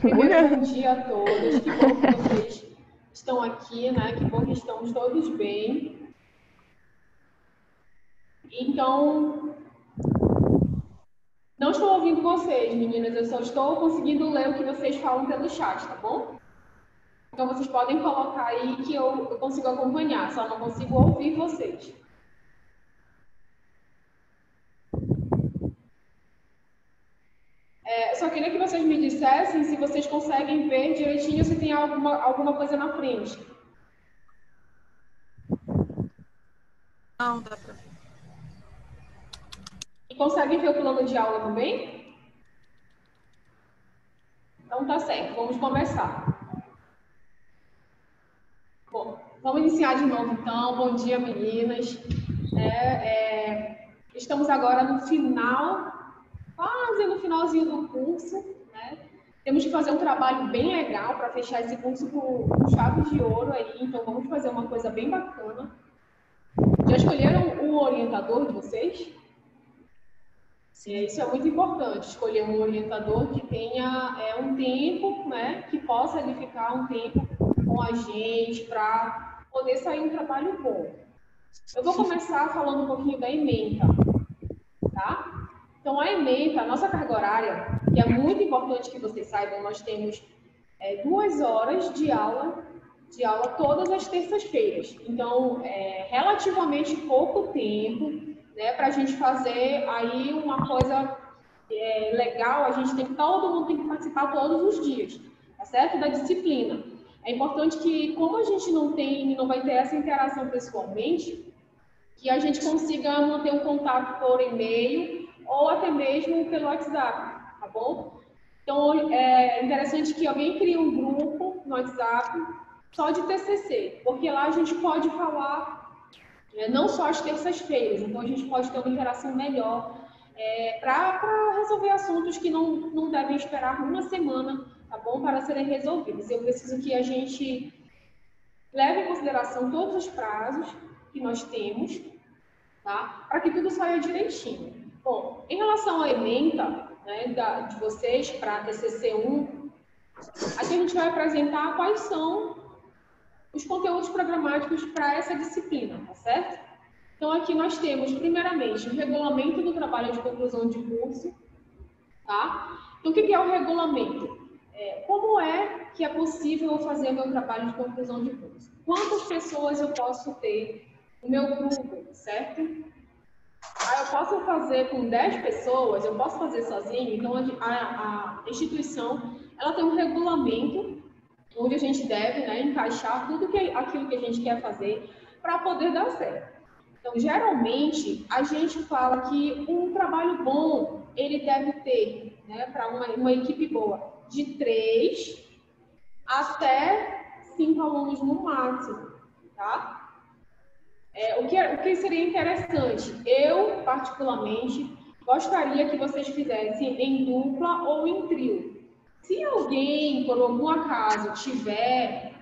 Primeiro, bom dia a todos. Que bom que vocês estão aqui, né? Que bom que estamos todos bem. Então, não estou ouvindo vocês, meninas. Eu só estou conseguindo ler o que vocês falam pelo chat, tá bom? Então, vocês podem colocar aí que eu consigo acompanhar, só não consigo ouvir vocês. Eu só queria que vocês me dissessem se vocês conseguem ver direitinho se tem alguma coisa na frente. Não, dá para ver. E conseguem ver o plano de aula também? Então tá certo, vamos começar. Bom, vamos iniciar de novo então. Bom dia, meninas. Estamos agora no final, quase no finalzinho do curso, né? Temos que fazer um trabalho bem legal para fechar esse curso com chave de ouro aí, então vamos fazer uma coisa bem bacana. Já escolheram o orientador de vocês? Isso é muito importante, escolher um orientador que tenha um tempo, né, que possa ali ficar um tempo com a gente para poder sair um trabalho bom. Eu vou começar falando um pouquinho da ementa, tá? Então, a ementa, a nossa carga horária, que é muito importante que vocês saibam, nós temos 2 horas de aula todas as terças-feiras. Então, relativamente pouco tempo, né, para a gente fazer aí uma coisa legal. A gente todo mundo tem que participar todos os dias, tá certo? Da disciplina. É importante que, como a gente não vai ter essa interação pessoalmente, que a gente consiga manter um contato por e-mail ou até mesmo pelo WhatsApp, tá bom? Então, é interessante que alguém crie um grupo no WhatsApp só de TCC, porque lá a gente pode falar não só às terças-feiras, então a gente pode ter uma interação melhor para resolver assuntos que não devem esperar uma semana, tá bom? Para serem resolvidos. Eu preciso que a gente leve em consideração todos os prazos que nós temos, tá? Para que tudo saia direitinho. Bom, em relação à ementa, né, de vocês para a TCC1, aqui a gente vai apresentar quais são os conteúdos programáticos para essa disciplina, tá certo? Então, aqui nós temos, primeiramente, o regulamento do trabalho de conclusão de curso, tá? Então, o que é o regulamento? Como é que é possível eu fazer o meu trabalho de conclusão de curso? Quantas pessoas eu posso ter no meu grupo, certo? Eu posso fazer com 10 pessoas, eu posso fazer sozinho. Então, a instituição, ela tem um regulamento onde a gente deve, né, encaixar tudo aquilo que a gente quer fazer para poder dar certo. Então, geralmente, a gente fala que um trabalho bom, ele deve ter, né, para uma equipe boa, de 3 até 5 alunos no máximo, tá? O que seria interessante? Eu, particularmente, gostaria que vocês fizessem em dupla ou em trio. Se alguém, por algum acaso, tiver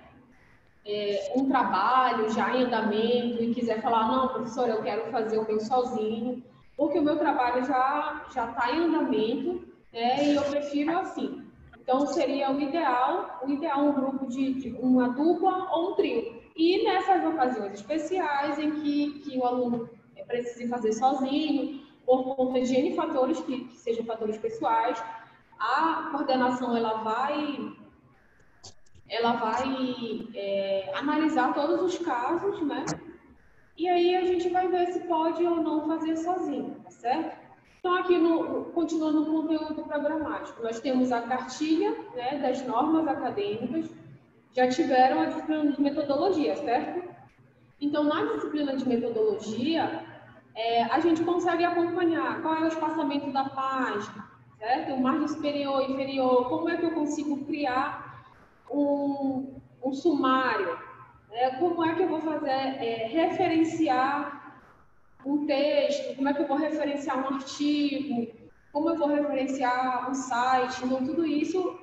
um trabalho já em andamento e quiser falar, não, professor, eu quero fazer o meu sozinho, porque o meu trabalho já está em andamento, né, e eu prefiro assim. Então, seria o ideal um grupo de uma dupla ou um trio. E nessas ocasiões especiais em que o aluno precise fazer sozinho, por conta de N fatores que sejam fatores pessoais, a coordenação ela vai analisar todos os casos, né? E aí a gente vai ver se pode ou não fazer sozinho, tá certo? Então, aqui, continuando no conteúdo programático, nós temos a cartilha, né, das normas acadêmicas, já tiveram a disciplina de metodologia, certo? Então, na disciplina de metodologia, a gente consegue acompanhar qual é o espaçamento da página, certo? O margem superior e inferior, como é que eu consigo criar um sumário, como é que eu vou fazer, referenciar um texto, como é que eu vou referenciar um artigo, como eu vou referenciar um site. Então, tudo isso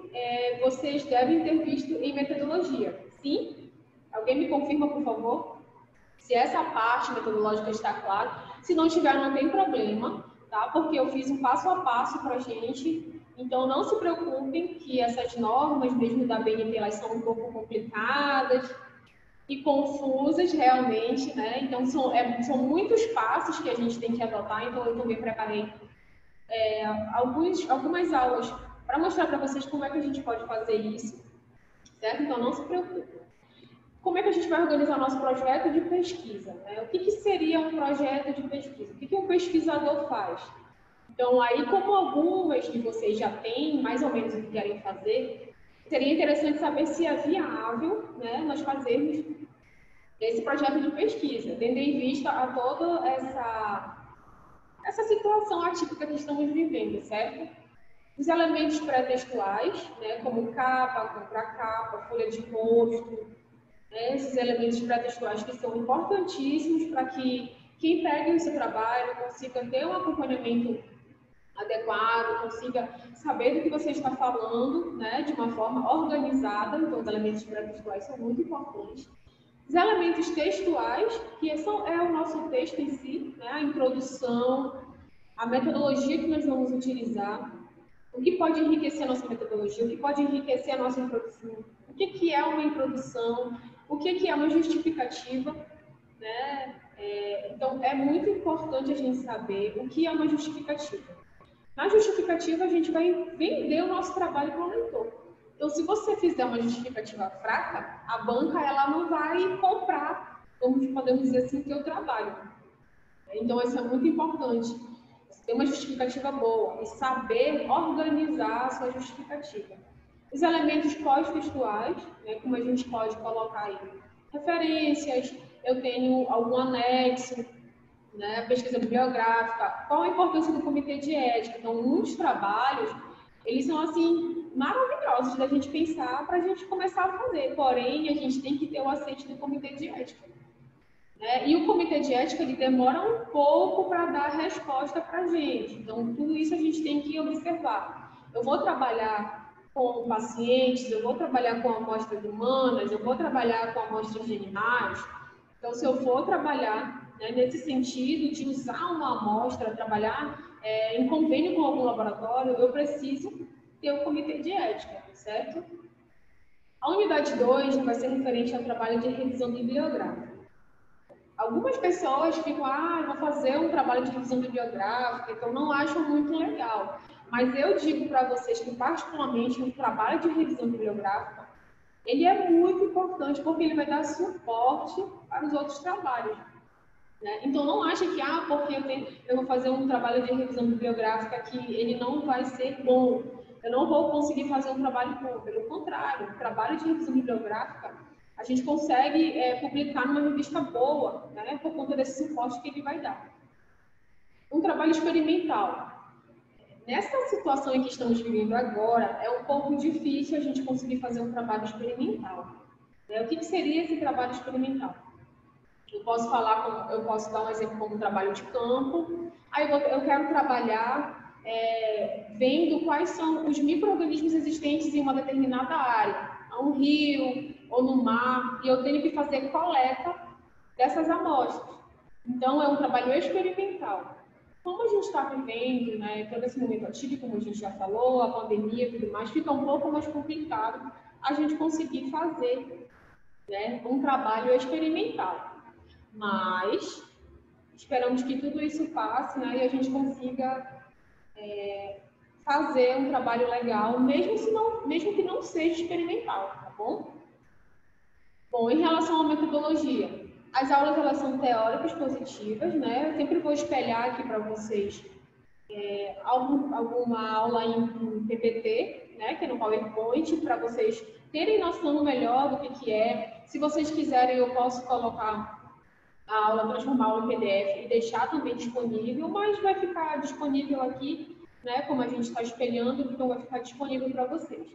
vocês devem ter visto em metodologia. Sim? Alguém me confirma, por favor? Se essa parte metodológica está clara. Se não tiver, não tem problema, tá? Porque eu fiz um passo a passo para a gente Então, não se preocupem que essas normas, mesmo da BNT, elas são um pouco complicadas e confusas realmente, né? Então, são muitos passos que a gente tem que adotar. Então, eu também preparei algumas aulas para mostrar para vocês como é que a gente pode fazer isso, certo? Então, não se preocupe. Como é que a gente vai organizar o nosso projeto de pesquisa, né? O que seria um projeto de pesquisa? O que um pesquisador faz? Então, aí, como algumas de vocês já têm mais ou menos o que querem fazer, seria interessante saber se é viável, né, nós fazermos esse projeto de pesquisa, tendo em vista a toda essa situação atípica que estamos vivendo, certo? Os elementos pré-textuais, né, como capa, contracapa, folha de rosto, né, esses elementos pré-textuais que são importantíssimos para que quem pegue o seu trabalho consiga ter um acompanhamento adequado, consiga saber do que você está falando, né, de uma forma organizada. Então, os elementos pré-textuais são muito importantes. Os elementos textuais, que é o nosso texto em si, né, a introdução, a metodologia que nós vamos utilizar, o que pode enriquecer a nossa metodologia, o que pode enriquecer a nossa introdução, o que é uma introdução, o que é uma justificativa, né? Então, é muito importante a gente saber o que é uma justificativa. Na justificativa, a gente vai vender o nosso trabalho para o leitor. Então, se você fizer uma justificativa fraca, a banca ela não vai comprar, como podemos dizer assim, o teu trabalho. Então, isso é muito importante. Você ter uma justificativa boa e saber organizar a sua justificativa. Os elementos pós-textuais, né, como a gente pode colocar aí referências, eu tenho algum anexo, né, pesquisa bibliográfica, qual a importância do comitê de ética. Então, muitos trabalhos, eles são, assim, maravilhosos da gente pensar para a gente começar a fazer, porém, a gente tem que ter o aceite do comitê de ética. Né? E o comitê de ética, ele demora um pouco para dar resposta para a gente. Então, tudo isso a gente tem que observar. Eu vou trabalhar com pacientes, eu vou trabalhar com amostras humanas, eu vou trabalhar com amostras de animais. Então, se eu for trabalhar, né, nesse sentido de usar uma amostra, trabalhar em convênio com algum laboratório, eu preciso ter o comitê de ética, certo? A unidade 2 vai ser referente ao trabalho de revisão bibliográfica. Algumas pessoas ficam, eu vou fazer um trabalho de revisão bibliográfica, então não acham muito legal. Mas eu digo para vocês que, particularmente, o trabalho de revisão bibliográfica, ele é muito importante porque ele vai dar suporte para os outros trabalhos. Né? Então, não acha que, porque eu vou fazer um trabalho de revisão bibliográfica que ele não vai ser bom, eu não vou conseguir fazer um trabalho bom. Pelo contrário, o trabalho de revisão bibliográfica, a gente consegue publicar numa revista boa, né, por conta desse suporte que ele vai dar. Um trabalho experimental. Nessa situação em que estamos vivendo agora, é um pouco difícil a gente conseguir fazer um trabalho experimental. Né? O que seria esse trabalho experimental? Eu posso dar um exemplo como um trabalho de campo. Aí eu quero trabalhar vendo quais são os micro-organismos existentes em uma determinada área, um rio ou no mar, e eu tenho que fazer coleta dessas amostras. Então, é um trabalho experimental. Como a gente está vivendo, né, todo esse momento atípico, como a gente já falou, a pandemia e tudo mais, fica um pouco mais complicado a gente conseguir fazer, né, um trabalho experimental. Mas esperamos que tudo isso passe, né, e a gente consiga fazer um trabalho legal, mesmo que não seja experimental, tá bom? Bom, em relação à metodologia, as aulas elas são teóricas positivas, né? Eu sempre vou espelhar aqui para vocês alguma aula em PPT, né? Que é no PowerPoint, para vocês terem noção melhor do que é. Se vocês quiserem, eu posso colocar a aula, transformar a aula em PDF e deixar também disponível, mas vai ficar disponível aqui, né? Como a gente está espelhando, então vai ficar disponível para vocês,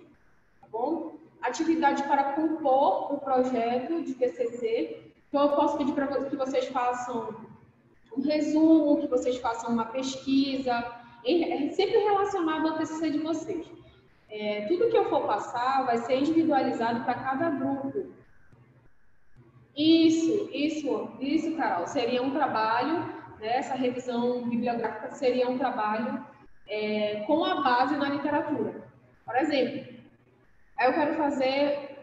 tá bom? Atividade para compor o projeto de TCC. Então, eu posso pedir para que vocês façam um resumo, que vocês façam uma pesquisa, sempre relacionado ao TCC de vocês. Tudo que eu for passar vai ser individualizado para cada grupo. Isso, Carol. Seria um trabalho, né, essa revisão bibliográfica seria um trabalho com a base na literatura. Por exemplo,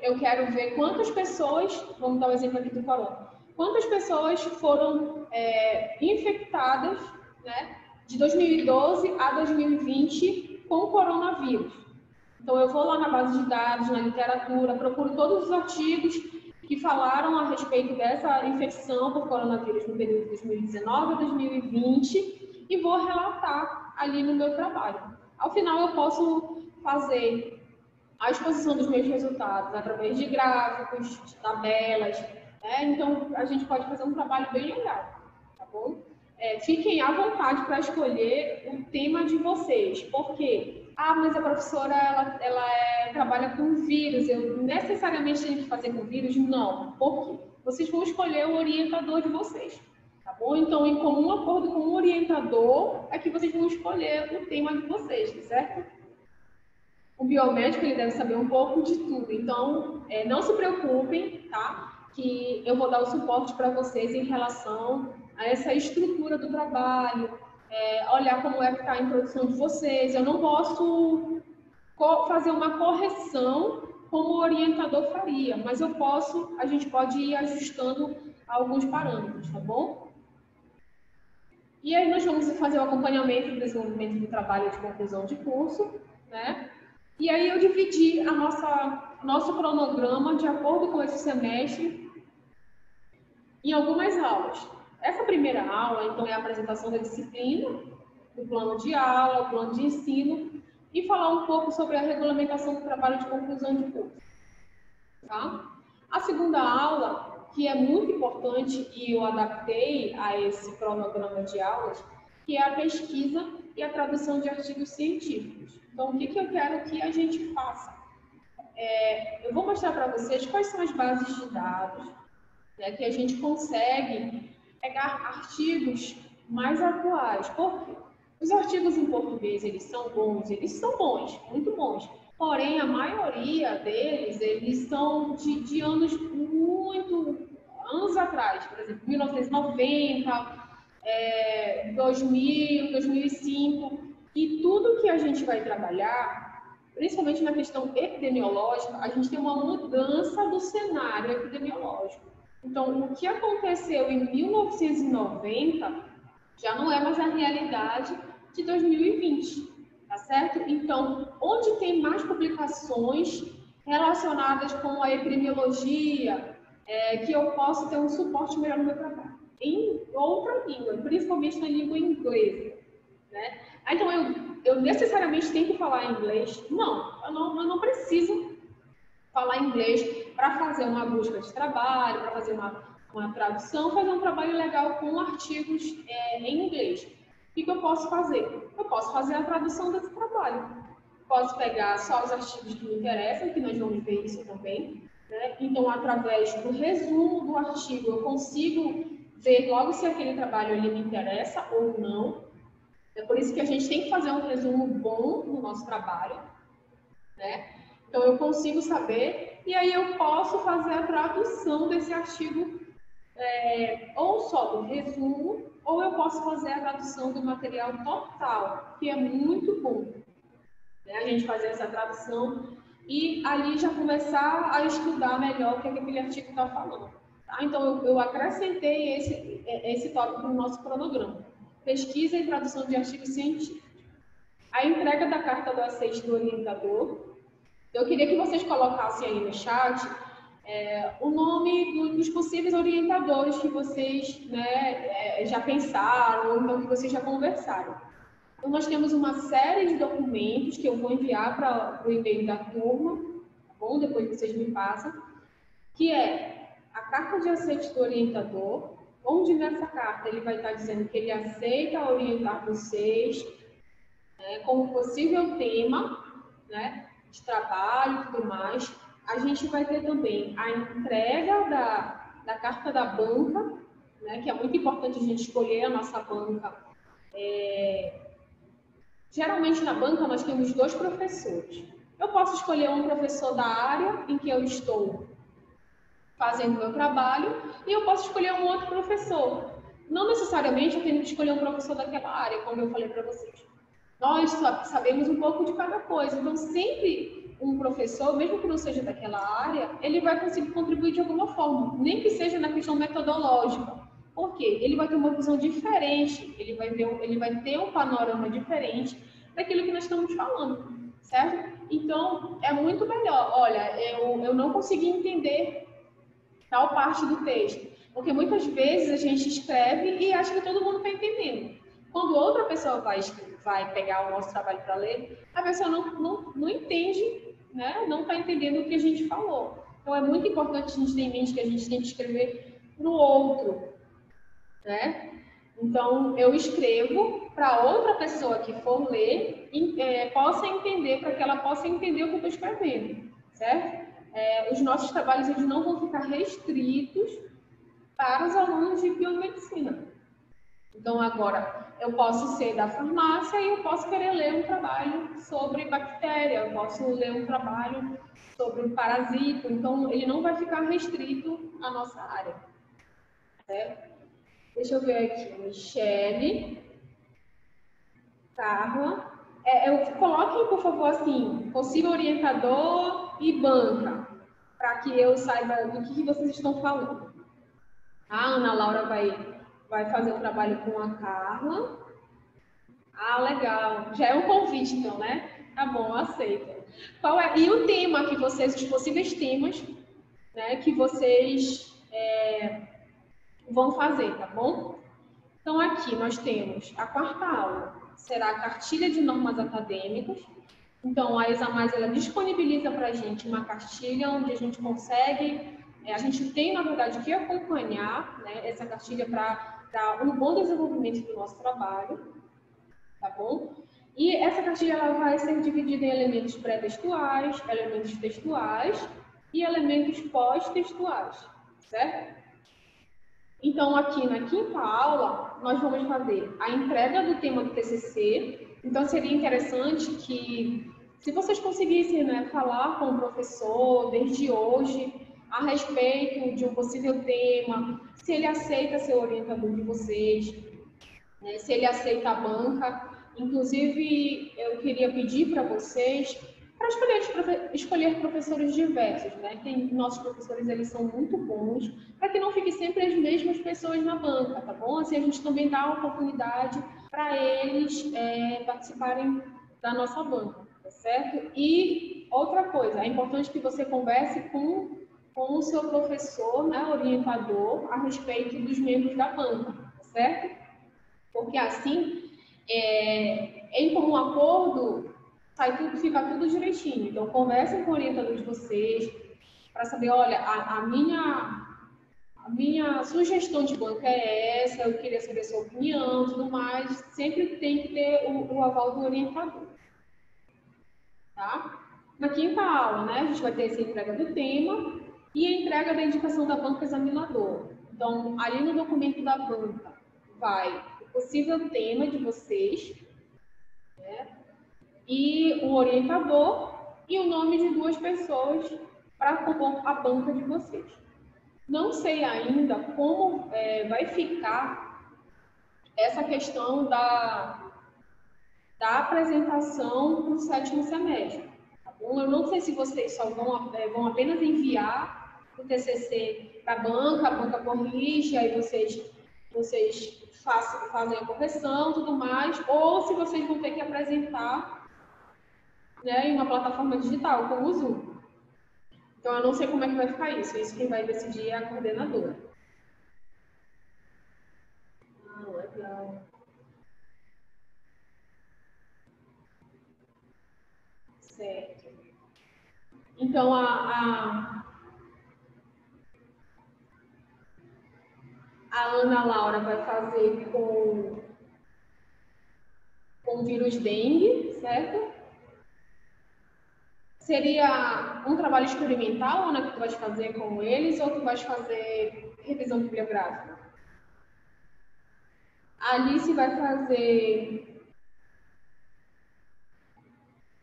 eu quero ver quantas pessoas, vamos dar o exemplo aqui do corona, quantas pessoas foram infectadas, né, de 2012 a 2020 com o coronavírus. Então, eu vou lá na base de dados, na literatura, procuro todos os artigos que falaram a respeito dessa infecção por coronavírus no período de 2019 a 2020 e vou relatar ali no meu trabalho. Ao final, eu posso fazer a exposição dos meus resultados através de gráficos, de tabelas, né? Então, a gente pode fazer um trabalho bem legal, tá bom? Fiquem à vontade para escolher o tema de vocês, porque mas a professora ela trabalha com vírus, eu necessariamente tenho que fazer com vírus? Não, porque vocês vão escolher o orientador de vocês, tá bom? Então, em comum acordo com o orientador, é que vocês vão escolher o tema de vocês, tá certo? O biomédico, ele deve saber um pouco de tudo, então não se preocupem, tá? Que eu vou dar o suporte para vocês em relação a essa estrutura do trabalho, olhar como é que está a introdução de vocês. Eu não posso fazer uma correção como o orientador faria, mas a gente pode ir ajustando alguns parâmetros, tá bom? E aí nós vamos fazer o acompanhamento do desenvolvimento do trabalho de conclusão de curso, né? E aí eu dividi nosso cronograma de acordo com esse semestre em algumas aulas. Essa primeira aula, então, é a apresentação da disciplina, do plano de aula, o plano de ensino, e falar um pouco sobre a regulamentação do trabalho de conclusão de curso. Tá? A segunda aula, que é muito importante e eu adaptei a esse cronograma de aulas, que é a pesquisa e a tradução de artigos científicos. Então, o que eu quero que a gente faça? Eu vou mostrar para vocês quais são as bases de dados, né, que a gente consegue pegar artigos mais atuais. Por quê? Os artigos em português, eles são bons, muito bons. Porém, a maioria deles, eles são de anos atrás. Por exemplo, 1990, 2000, 2005. E tudo que a gente vai trabalhar, principalmente na questão epidemiológica, a gente tem uma mudança do cenário epidemiológico. Então, o que aconteceu em 1990 já não é mais a realidade de 2020, tá certo? Então, onde tem mais publicações relacionadas com a epidemiologia, que eu posso ter um suporte melhor no meu trabalho? Em outra língua, principalmente na língua inglesa, né? Então, eu necessariamente tenho que falar inglês? Não, eu não preciso falar inglês para fazer uma busca de trabalho, para fazer uma tradução, fazer um trabalho legal com artigos em inglês. O que eu posso fazer? Eu posso fazer a tradução desse trabalho. Posso pegar só os artigos que me interessam, que nós vamos ver isso também, né? Então, através do resumo do artigo, eu consigo ver logo se aquele trabalho ele me interessa ou não. É por isso que a gente tem que fazer um resumo bom no nosso trabalho, né? Então, eu consigo saber, e aí eu posso fazer a tradução desse artigo, ou só do resumo, ou eu posso fazer a tradução do material total, que é muito bom, né? A gente fazer essa tradução e ali já começar a estudar melhor o que aquele artigo está falando. Tá? Então, eu acrescentei esse tópico no nosso cronograma. Pesquisa e tradução de artigos científicos. A entrega da carta do aceite do orientador. Eu queria que vocês colocassem aí no chat o nome dos possíveis orientadores que vocês, né, já pensaram, ou então que vocês já conversaram. Então, nós temos uma série de documentos que eu vou enviar para o e-mail da turma, tá bom? Depois vocês me passam, que é a carta de aceite do orientador, onde nessa carta ele vai estar dizendo que ele aceita orientar vocês, né, como possível tema, né, de trabalho e tudo mais. A gente vai ter também a entrega da carta da banca, né, que é muito importante a gente escolher a nossa banca. Geralmente na banca nós temos 2 professores. Eu posso escolher um professor da área em que eu estou fazendo meu trabalho e eu posso escolher um outro professor. Não necessariamente eu tenho que escolher um professor daquela área, como eu falei para vocês. nós sabemos um pouco de cada coisa. Então, sempre um professor, mesmo que não seja daquela área, ele vai conseguir contribuir de alguma forma, nem que seja na questão metodológica. Por quê? Ele vai ter uma visão diferente, ele vai ter um panorama diferente daquilo que nós estamos falando, certo? Então, é muito melhor. Olha, eu não consegui entender tal parte do texto, porque muitas vezes a gente escreve e acha que todo mundo está entendendo. Quando outra pessoa vai pegar o nosso trabalho para ler, a pessoa não entende, né? Não está entendendo o que a gente falou. Então, é muito importante a gente ter em mente que a gente tem que escrever para o outro, né? Então, eu escrevo para outra pessoa que for ler possa entender, para que ela possa entender o que eu estou escrevendo, certo? Os nossos trabalhos eles não vão ficar restritos para os alunos de biomedicina. Então, agora, eu posso ser da farmácia e eu posso querer ler um trabalho sobre bactéria, eu posso ler um trabalho sobre um parasito. Então, ele não vai ficar restrito à nossa área, certo? Deixa eu ver aqui, Michele, Carla. Coloquem, por favor, assim, possível orientador e banca, para que eu saiba do que vocês estão falando. A Ana Laura vai fazer o trabalho com a Carla. Ah, legal. Já é um convite, então, né? Tá bom, aceito. E o tema que vocês, os possíveis temas, né, que vocês vão fazer, tá bom? Então, aqui nós temos a quarta aula, será a cartilha de normas acadêmicas. Então, a ESAMAS, ela disponibiliza para a gente uma cartilha onde a gente consegue, a gente tem, na verdade, que acompanhar, né, essa cartilha para um bom desenvolvimento do nosso trabalho, tá bom? E essa cartilha ela vai ser dividida em elementos pré-textuais, elementos textuais e elementos pós-textuais, certo? Então, aqui na quinta aula, nós vamos fazer a entrega do tema do TCC. Então, seria interessante que, se vocês conseguissem, né, falar com o professor desde hoje a respeito de um possível tema, se ele aceita ser o orientador de vocês, né, se ele aceita a banca. Inclusive, eu queria pedir para vocês para escolher professores diversos, né? Nossos professores, eles são muito bons, para que não fique sempre as mesmas pessoas na banca, tá bom? Assim, a gente também dá a oportunidade para eles participarem da nossa banca, tá certo? E outra coisa, é importante que você converse com o seu professor, né, orientador, a respeito dos membros da banca, tá certo? Porque assim, em comum acordo, fica tudo direitinho. Então, conversem com o orientador de vocês para saber, olha, a minha sugestão de banca é essa, eu queria saber a sua opinião, tudo mais. Sempre tem que ter o aval do orientador, tá? Na quinta aula, né, a gente vai ter essa entrega do tema e a entrega da indicação da banca examinador. Então, ali no documento da banca, vai o possível tema de vocês, né, e o orientador e o nome de 2 pessoas para compor a banca de vocês. Não sei ainda como vai ficar essa questão da apresentação para o 7º semestre. Tá bom? Eu não sei se vocês só vão apenas enviar o TCC para a banca corrige, aí vocês fazem a correção, tudo mais, ou se vocês vão ter que apresentar, né, em uma plataforma digital, como o Zoom. Então, eu não sei como é que vai ficar isso. Isso quem vai decidir é a coordenadora. Ah, legal. Certo. Então, a Ana Laura vai fazer com o vírus dengue, certo? Seria um trabalho experimental, Ana, que tu vais fazer com eles, ou tu vais fazer revisão bibliográfica? A Alice vai fazer...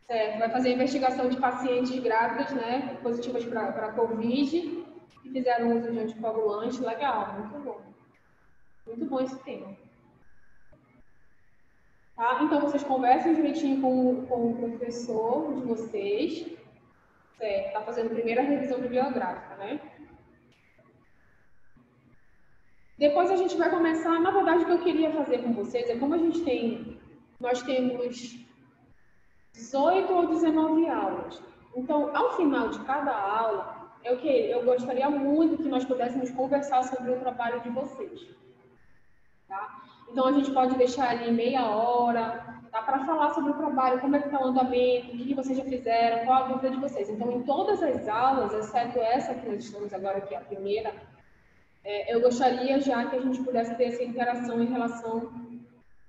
Certo, vai fazer investigação de pacientes grávidas, né, positivas para Covid, que fizeram uso de anticoagulante. Legal, muito bom. Muito bom esse tema. Tá? Então, vocês conversem direitinho com o professor de vocês. Certo, está fazendo a primeira revisão bibliográfica, né? Depois a gente vai começar, na verdade, o que eu queria fazer com vocês é como nós temos 18 ou 19 aulas. Então, ao final de cada aula, eu gostaria muito que nós pudéssemos conversar sobre o trabalho de vocês. Tá? Então, a gente pode deixar ali meia hora, tá? Para falar sobre o trabalho, como é que está o andamento, o que vocês já fizeram, qual a dúvida de vocês. Então, em todas as aulas, exceto essa que nós estamos agora, que é a primeira, eu gostaria já que a gente pudesse ter essa interação em relação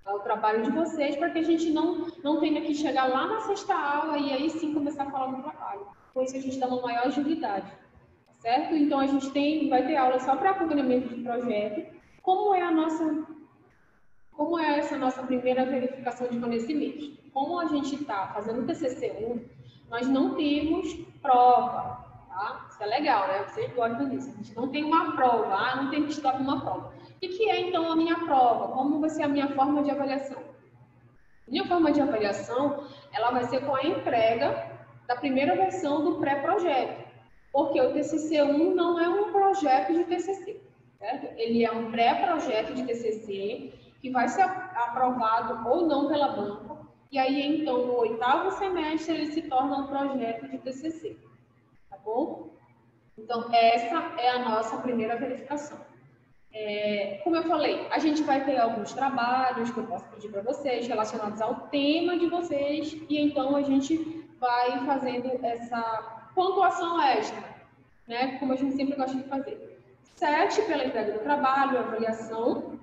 ao trabalho de vocês, para que a gente não tenha que chegar lá na sexta aula e aí sim começar a falar do trabalho. Com isso, a gente dá uma maior agilidade, certo? Então, a gente vai ter aula só para acompanhamento de projeto. Como é essa nossa primeira verificação de conhecimentos? Como a gente está fazendo o TCC1, nós não temos prova, tá? Isso é legal, né? Vocês gostam disso. A gente não tem uma prova, não tem que estudar para uma prova. O que é, então, a minha prova? Como vai ser a minha forma de avaliação? Minha forma de avaliação, ela vai ser com a entrega da primeira versão do pré-projeto, porque o TCC1 não é um projeto de TCC, certo? Ele é um pré-projeto de TCC que vai ser aprovado ou não pela banca, e aí, então, no 8º semestre, ele se torna um projeto de TCC, tá bom? Então, essa é a nossa primeira verificação. Como eu falei, a gente vai ter alguns trabalhos que eu posso pedir para vocês relacionados ao tema de vocês, e então a gente vai fazendo essa pontuação extra, né? Como a gente sempre gosta de fazer. 7 pela entrega do trabalho, avaliação.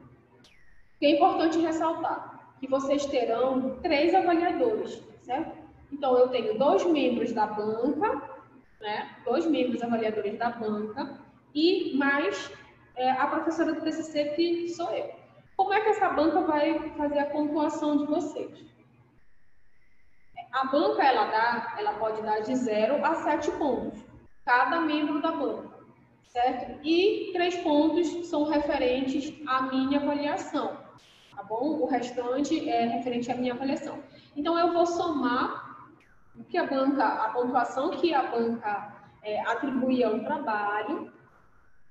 Que é importante ressaltar que vocês terão 3 avaliadores, certo? Então, eu tenho 2 membros da banca, né? 2 membros avaliadores da banca e mais a professora do TCC, que sou eu. Como é que essa banca vai fazer a pontuação de vocês? A banca, ela pode dar de 0 a 7 pontos, cada membro da banca, certo? E 3 pontos são referentes à minha avaliação, tá bom? O restante é referente à minha avaliação. Então, eu vou somar a pontuação que a banca atribui ao trabalho,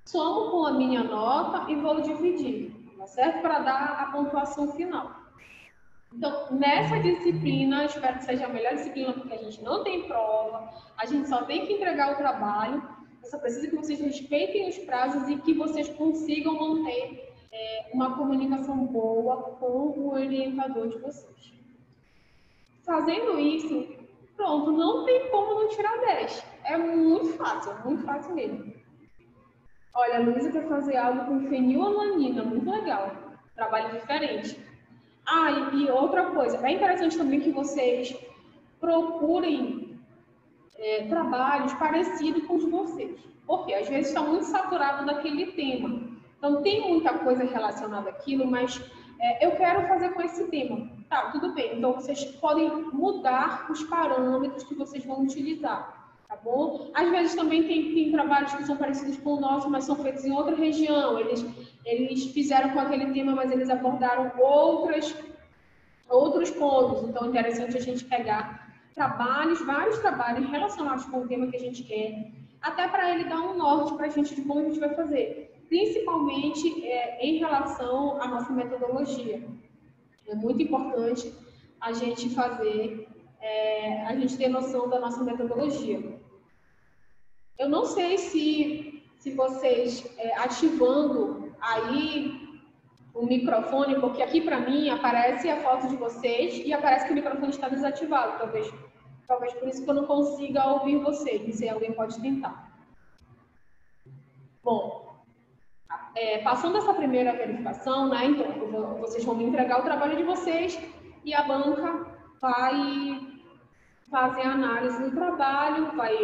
somo com a minha nota e vou dividir, tá certo? Para dar a pontuação final. Então, nessa disciplina, espero que seja a melhor disciplina, porque a gente não tem prova, a gente só tem que entregar o trabalho, eu só preciso que vocês respeitem os prazos e que vocês consigam manter uma comunicação boa com o orientador de vocês. Fazendo isso, pronto, não tem como não tirar 10. É muito fácil mesmo. Olha, a Luísa quer fazer algo com fenilalanina, muito legal. Trabalho diferente. E outra coisa, é interessante também que vocês procurem trabalhos parecidos com os de vocês. Porque às vezes está muito saturado daquele tema. Então, tem muita coisa relacionada àquilo, mas eu quero fazer com esse tema. Tá, tudo bem. Então, vocês podem mudar os parâmetros que vocês vão utilizar. Tá bom? Às vezes também tem trabalhos que são parecidos com o nosso, mas são feitos em outra região. Eles fizeram com aquele tema, mas eles abordaram outros pontos. Então, é interessante a gente pegar vários trabalhos relacionados com o tema que a gente quer, até para ele dar um norte para a gente de como a gente vai fazer. Principalmente em relação à nossa metodologia. É muito importante a gente a gente ter noção da nossa metodologia. Eu não sei se vocês ativando aí o microfone, porque aqui para mim aparece a foto de vocês e aparece que o microfone está desativado, talvez por isso que eu não consiga ouvir vocês, não sei, alguém pode tentar. Bom, passando essa primeira verificação, né, então vocês vão me entregar o trabalho de vocês e a banca vai fazer a análise do trabalho, vai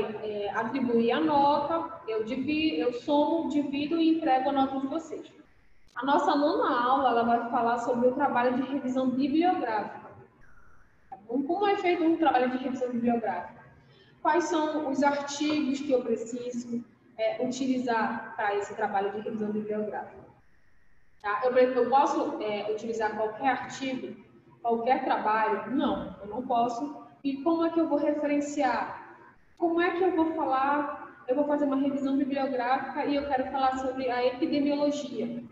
atribuir a nota, eu somo, divido e entrego a nota de vocês. A nossa 9ª aula, ela vai falar sobre o trabalho de revisão bibliográfica. Como é feito um trabalho de revisão bibliográfica? Quais são os artigos que eu preciso utilizar para esse trabalho de revisão bibliográfica? Tá? Eu posso utilizar qualquer artigo? qualquer trabalho? Não, eu não posso. E como é que eu vou referenciar? Como é que eu vou falar? Eu vou fazer uma revisão bibliográfica e eu quero falar sobre a epidemiologia.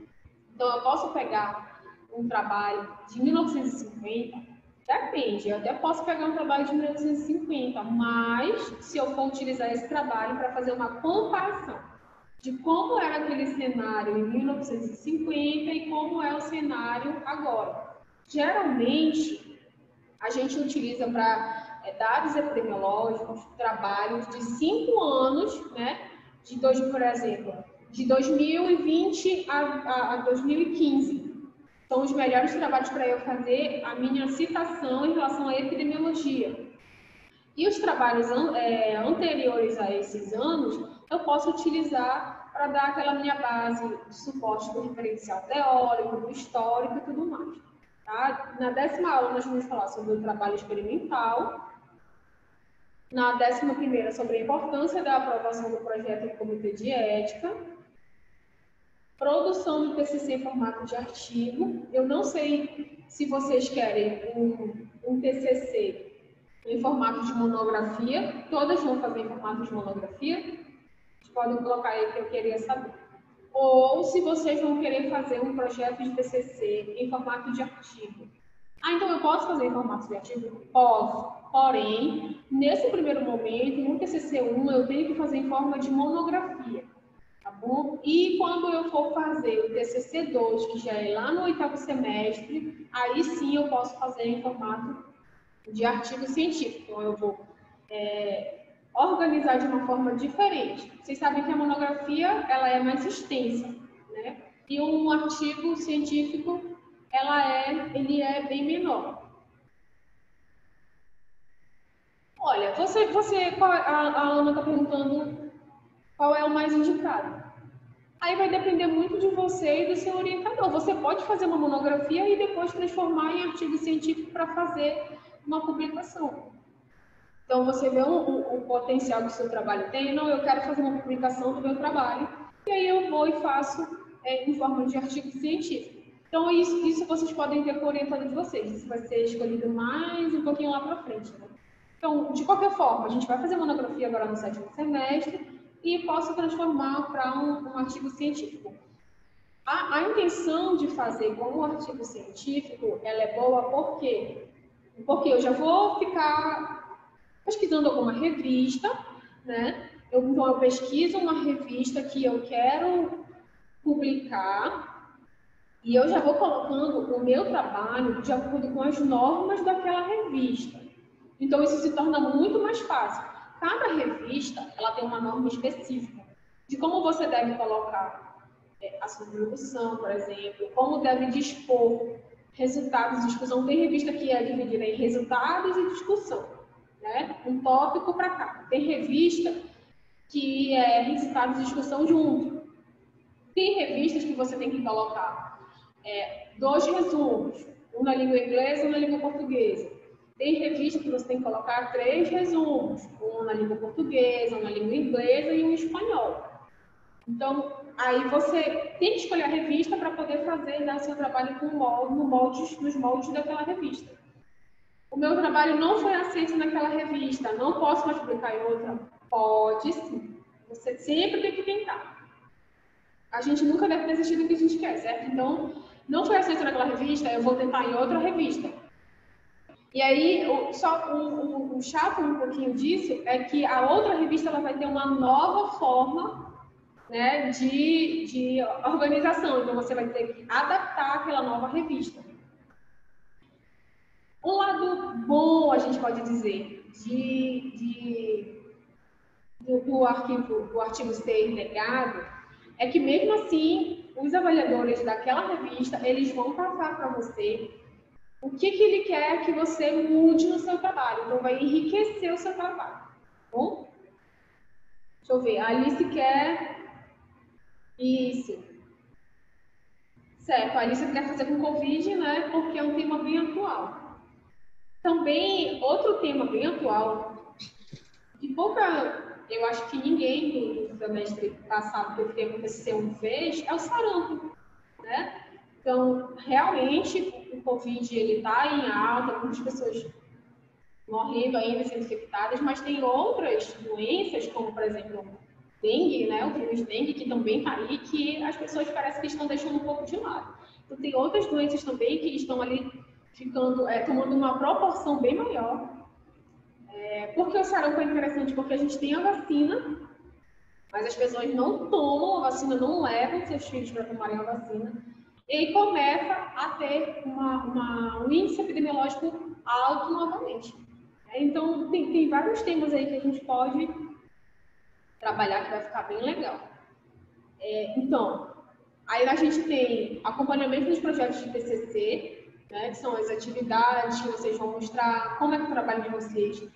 Então, eu posso pegar um trabalho de 1950? Depende, eu até posso pegar um trabalho de 1950, mas se eu for utilizar esse trabalho para fazer uma comparação de como era aquele cenário em 1950 e como é o cenário agora. Geralmente, a gente utiliza para dados epidemiológicos trabalhos de 5 anos, né? Por exemplo, de 2020 a 2015. São os melhores trabalhos para eu fazer a minha citação em relação à epidemiologia. E os trabalhos anteriores a esses anos, eu posso utilizar para dar aquela minha base de suporte do referencial teórico, do histórico e tudo mais. Tá? Na 10ª aula, nós vamos falar sobre o trabalho experimental. Na 11ª, sobre a importância da aprovação do projeto do Comitê de Ética. Produção do TCC em formato de artigo. Eu não sei se vocês querem um TCC em formato de monografia. Todas vão fazer em formato de monografia. Vocês podem colocar aí que eu queria saber. Ou se vocês vão querer fazer um projeto de TCC em formato de artigo. Então eu posso fazer em formato de artigo? Posso. Porém, nesse primeiro momento, no TCC1, eu tenho que fazer em forma de monografia. Tá bom? E quando eu for fazer o TCC2, que já é lá no 8º semestre, aí sim eu posso fazer em formato de artigo científico. Então, eu vou organizar de uma forma diferente. Vocês sabem que a monografia ela é mais extensa, né? E um artigo científico ele é bem menor. Olha, a Ana está perguntando qual é o mais indicado. Aí vai depender muito de você e do seu orientador. Você pode fazer uma monografia e depois transformar em artigo científico para fazer uma publicação. Então, você vê o potencial que o seu trabalho tem. Não, eu quero fazer uma publicação do meu trabalho. E aí eu vou e faço em forma de artigo científico. Então, isso vocês podem ter com o orientador de vocês. Isso vai ser escolhido mais um pouquinho lá para frente. Né? Então, de qualquer forma, a gente vai fazer monografia agora no 7º semestre e posso transformar para um artigo científico. A intenção de fazer como artigo científico, ela é boa por quê? Porque eu já vou ficar pesquisando alguma revista, né? Então, eu pesquiso uma revista que eu quero publicar e eu já vou colocando o meu trabalho de acordo com as normas daquela revista. Então, isso se torna muito mais fácil. Cada revista, ela tem uma norma específica de como você deve colocar a sua introdução, por exemplo, como deve dispor resultados de discussão. Tem revista que é dividida em resultados e discussão, né? Um tópico para cá. Tem revista que é resultados de discussão junto. Tem revistas que você tem que colocar 2 resumos, um na língua inglesa e um na língua portuguesa. Tem revista que você tem que colocar 3 resumos, um na língua portuguesa, um na língua inglesa e um em espanhol. Então, aí você tem que escolher a revista para poder fazer seu trabalho nos moldes daquela revista. O meu trabalho não foi aceito naquela revista, não posso mais publicar em outra? Pode sim. Você sempre tem que tentar. A gente nunca deve desistir do que a gente quer, certo? Então, não foi aceito naquela revista, eu vou tentar em outra revista. E aí, o chato um pouquinho disso é que a outra revista ela vai ter uma nova forma, né, de organização. Então, você vai ter que adaptar aquela nova revista. Um lado bom, a gente pode dizer, do artigo ser negado, é que mesmo assim, os avaliadores daquela revista, eles vão passar para você o que ele quer que você mude no seu trabalho. Então, vai enriquecer o seu trabalho. Tá bom? Deixa eu ver. A Alice quer... Isso. Certo. A Alice quer fazer com Covid, né? Porque é um tema bem atual. Também, outro tema bem atual, eu acho que ninguém do semestre passado que eu fiquei com TCC1 fez, é o sarampo, né? Então, realmente, o Covid está em alta, muitas pessoas morrendo ainda, sendo infectadas, mas tem outras doenças, como, por exemplo, dengue, né, o vírus dengue, que também está aí, que as pessoas parecem que estão deixando um pouco de lado. Então, tem outras doenças também que estão ali ficando, tomando uma proporção bem maior. Por que o sarampo é interessante? Porque a gente tem a vacina, mas as pessoas não tomam a vacina, não levam seus filhos para tomarem a vacina, e aí começa a ter um índice epidemiológico alto novamente. Então, tem vários temas aí que a gente pode trabalhar que vai ficar bem legal. Então, aí a gente tem acompanhamento dos projetos de TCC, né, que são as atividades que vocês vão mostrar, como é que o trabalho de vocês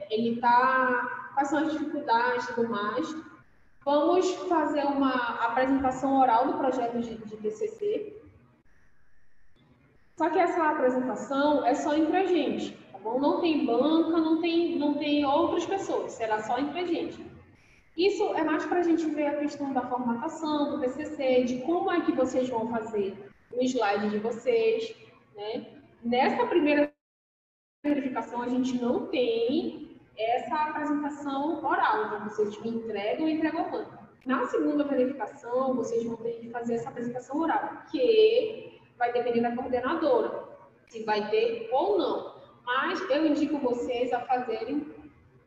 ele está, quais são as dificuldades e tudo mais. Vamos fazer uma apresentação oral do projeto de TCC. Só que essa apresentação é só entre a gente, tá bom? Não tem banca, não tem outras pessoas, será só entre a gente. Isso é mais para a gente ver a questão da formatação do TCC, de como é que vocês vão fazer o slide de vocês, né? Nessa primeira verificação, a gente não tem essa apresentação oral, então vocês me entregam e entregam a banca. Na segunda verificação, vocês vão ter que fazer essa apresentação oral, que vai depender da coordenadora, se vai ter ou não. Mas eu indico vocês a fazerem,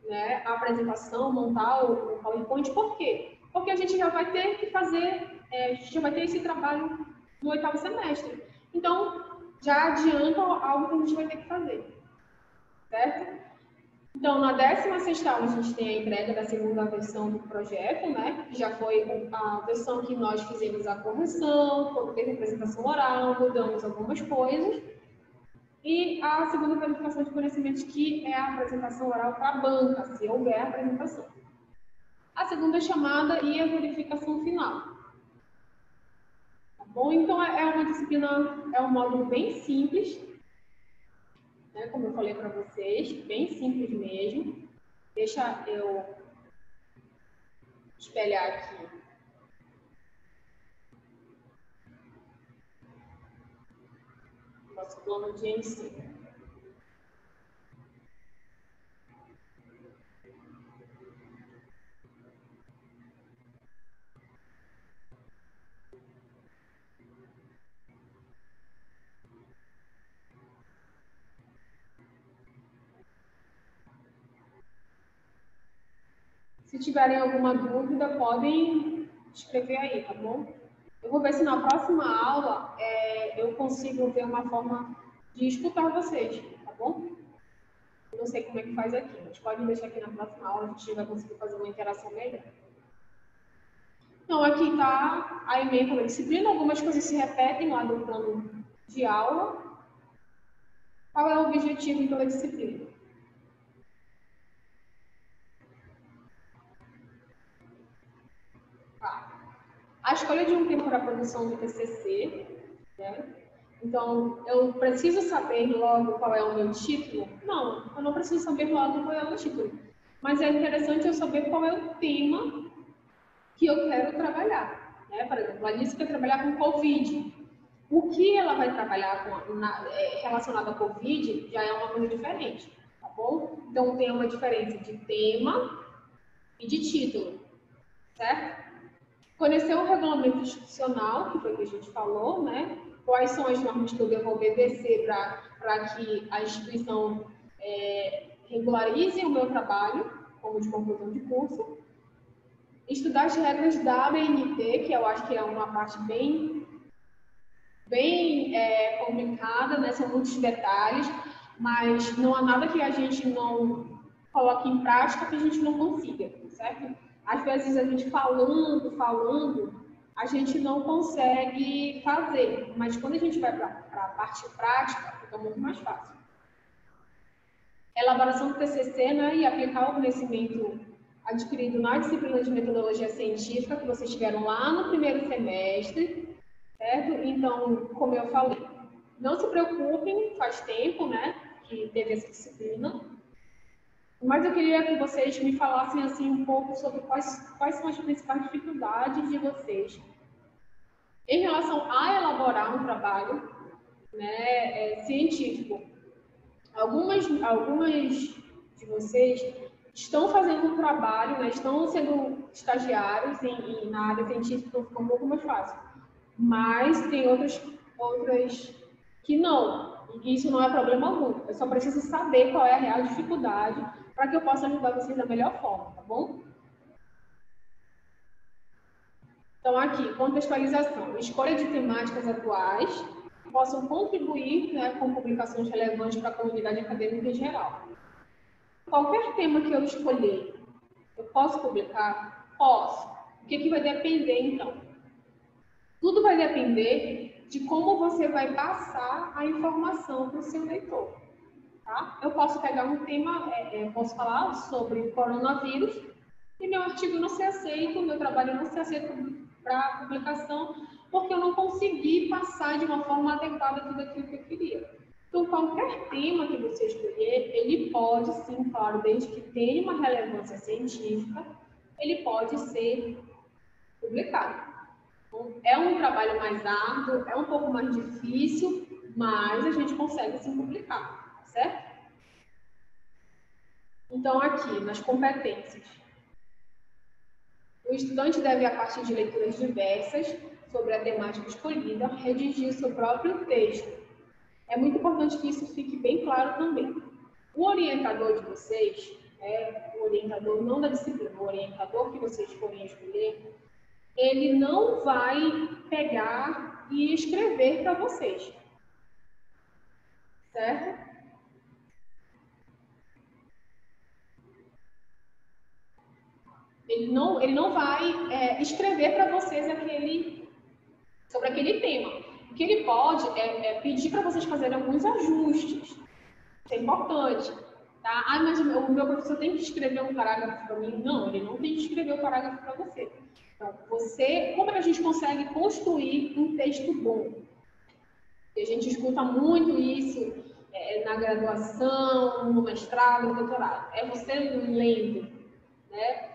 né, a apresentação, montar o PowerPoint. Por quê? Porque a gente já vai ter que fazer, a gente já vai ter esse trabalho no 8º semestre. Então, já adianta algo que a gente vai ter que fazer, certo? Então, na 16ª aula, a gente tem a entrega da segunda versão do projeto, né? Que já foi a versão que nós fizemos a correção, teve apresentação oral, mudamos algumas coisas. E a segunda verificação de conhecimentos, que é a apresentação oral para a banca, se houver apresentação. A segunda chamada e a verificação final. Tá bom? Então, é uma disciplina, é um módulo bem simples, né, como eu falei para vocês, bem simples mesmo. Deixa eu espelhar aqui. Nosso plano de ensino. Se tiverem alguma dúvida, podem escrever aí, tá bom? Eu vou ver se na próxima aula eu consigo ver uma forma de escutar vocês, tá bom? Eu não sei como é que faz aqui, mas podem deixar aqui na próxima aula, a gente vai conseguir fazer uma interação melhor. Então, aqui está a ementa da disciplina, algumas coisas se repetem lá do plano de aula. Qual é o objetivo, então, da disciplina? A escolha de um tema para a produção do TCC, né? Então, eu preciso saber logo qual é o meu título? Não, eu não preciso saber logo qual é o meu título. Mas é interessante eu saber qual é o tema que eu quero trabalhar, né? Por exemplo, a Alice quer trabalhar com Covid. O que ela vai trabalhar relacionado a Covid já é uma coisa diferente, tá bom? Então, tem uma diferença de tema e de título, certo? Conhecer o regulamento institucional, que foi o que a gente falou, né? Quais são as normas que eu devo obedecer para que a instituição regularize o meu trabalho, como de conclusão de curso. Estudar as regras da ABNT, que eu acho que é uma parte bem complicada, né? São muitos detalhes, mas não há nada que a gente não coloque em prática que a gente não consiga, certo? Às vezes a gente falando, a gente não consegue fazer, mas quando a gente vai para a parte prática, fica muito mais fácil. Elaboração do TCC, né, e aplicar o conhecimento adquirido na disciplina de metodologia científica que vocês tiveram lá no primeiro semestre, certo? Então, como eu falei, não se preocupem, faz tempo, né, que teve essa disciplina. Mas eu queria que vocês me falassem assim um pouco sobre quais são as principais dificuldades de vocês Em relação a elaborar um trabalho, né, científico, algumas de vocês estão fazendo um trabalho, né, estão sendo estagiários na área científica, então fica um pouco mais fácil. Mas tem outras que não. E isso não é problema algum. Eu só preciso saber qual é a real dificuldade para que eu possa ajudar vocês da melhor forma, tá bom? Então, aqui, contextualização. Escolha de temáticas atuais que possam contribuir, né, com publicações relevantes para a comunidade acadêmica em geral. Qualquer tema que eu escolher, eu posso publicar? Posso. O que vai depender, então? Tudo vai depender de como você vai passar a informação para o seu leitor. Tá? Eu posso pegar um tema, posso falar sobre coronavírus, e meu artigo não ser aceito, meu trabalho não ser aceito para publicação, porque eu não consegui passar de uma forma adequada tudo aquilo que eu queria. Então, qualquer tema que você escolher, ele pode, sim, claro, desde que tenha uma relevância científica, ele pode ser publicado. Então, é um trabalho mais árduo, é um pouco mais difícil, mas a gente consegue sim publicar, certo? Então, aqui, nas competências. O estudante deve, a partir de leituras diversas sobre a temática escolhida, redigir o seu próprio texto. É muito importante que isso fique bem claro também. O orientador de vocês, o orientador não da disciplina, o orientador que vocês forem escolher, ele não vai pegar e escrever para vocês. Certo? Ele não vai escrever para vocês sobre aquele tema. O que ele pode é pedir para vocês fazerem alguns ajustes. Isso é importante. Tá? Ah, mas o meu professor tem que escrever um parágrafo para mim? Não, ele não tem que escrever o parágrafo para você. Então, como é que a gente consegue construir um texto bom? E a gente escuta muito isso na graduação, no mestrado, no doutorado. É você lendo, né?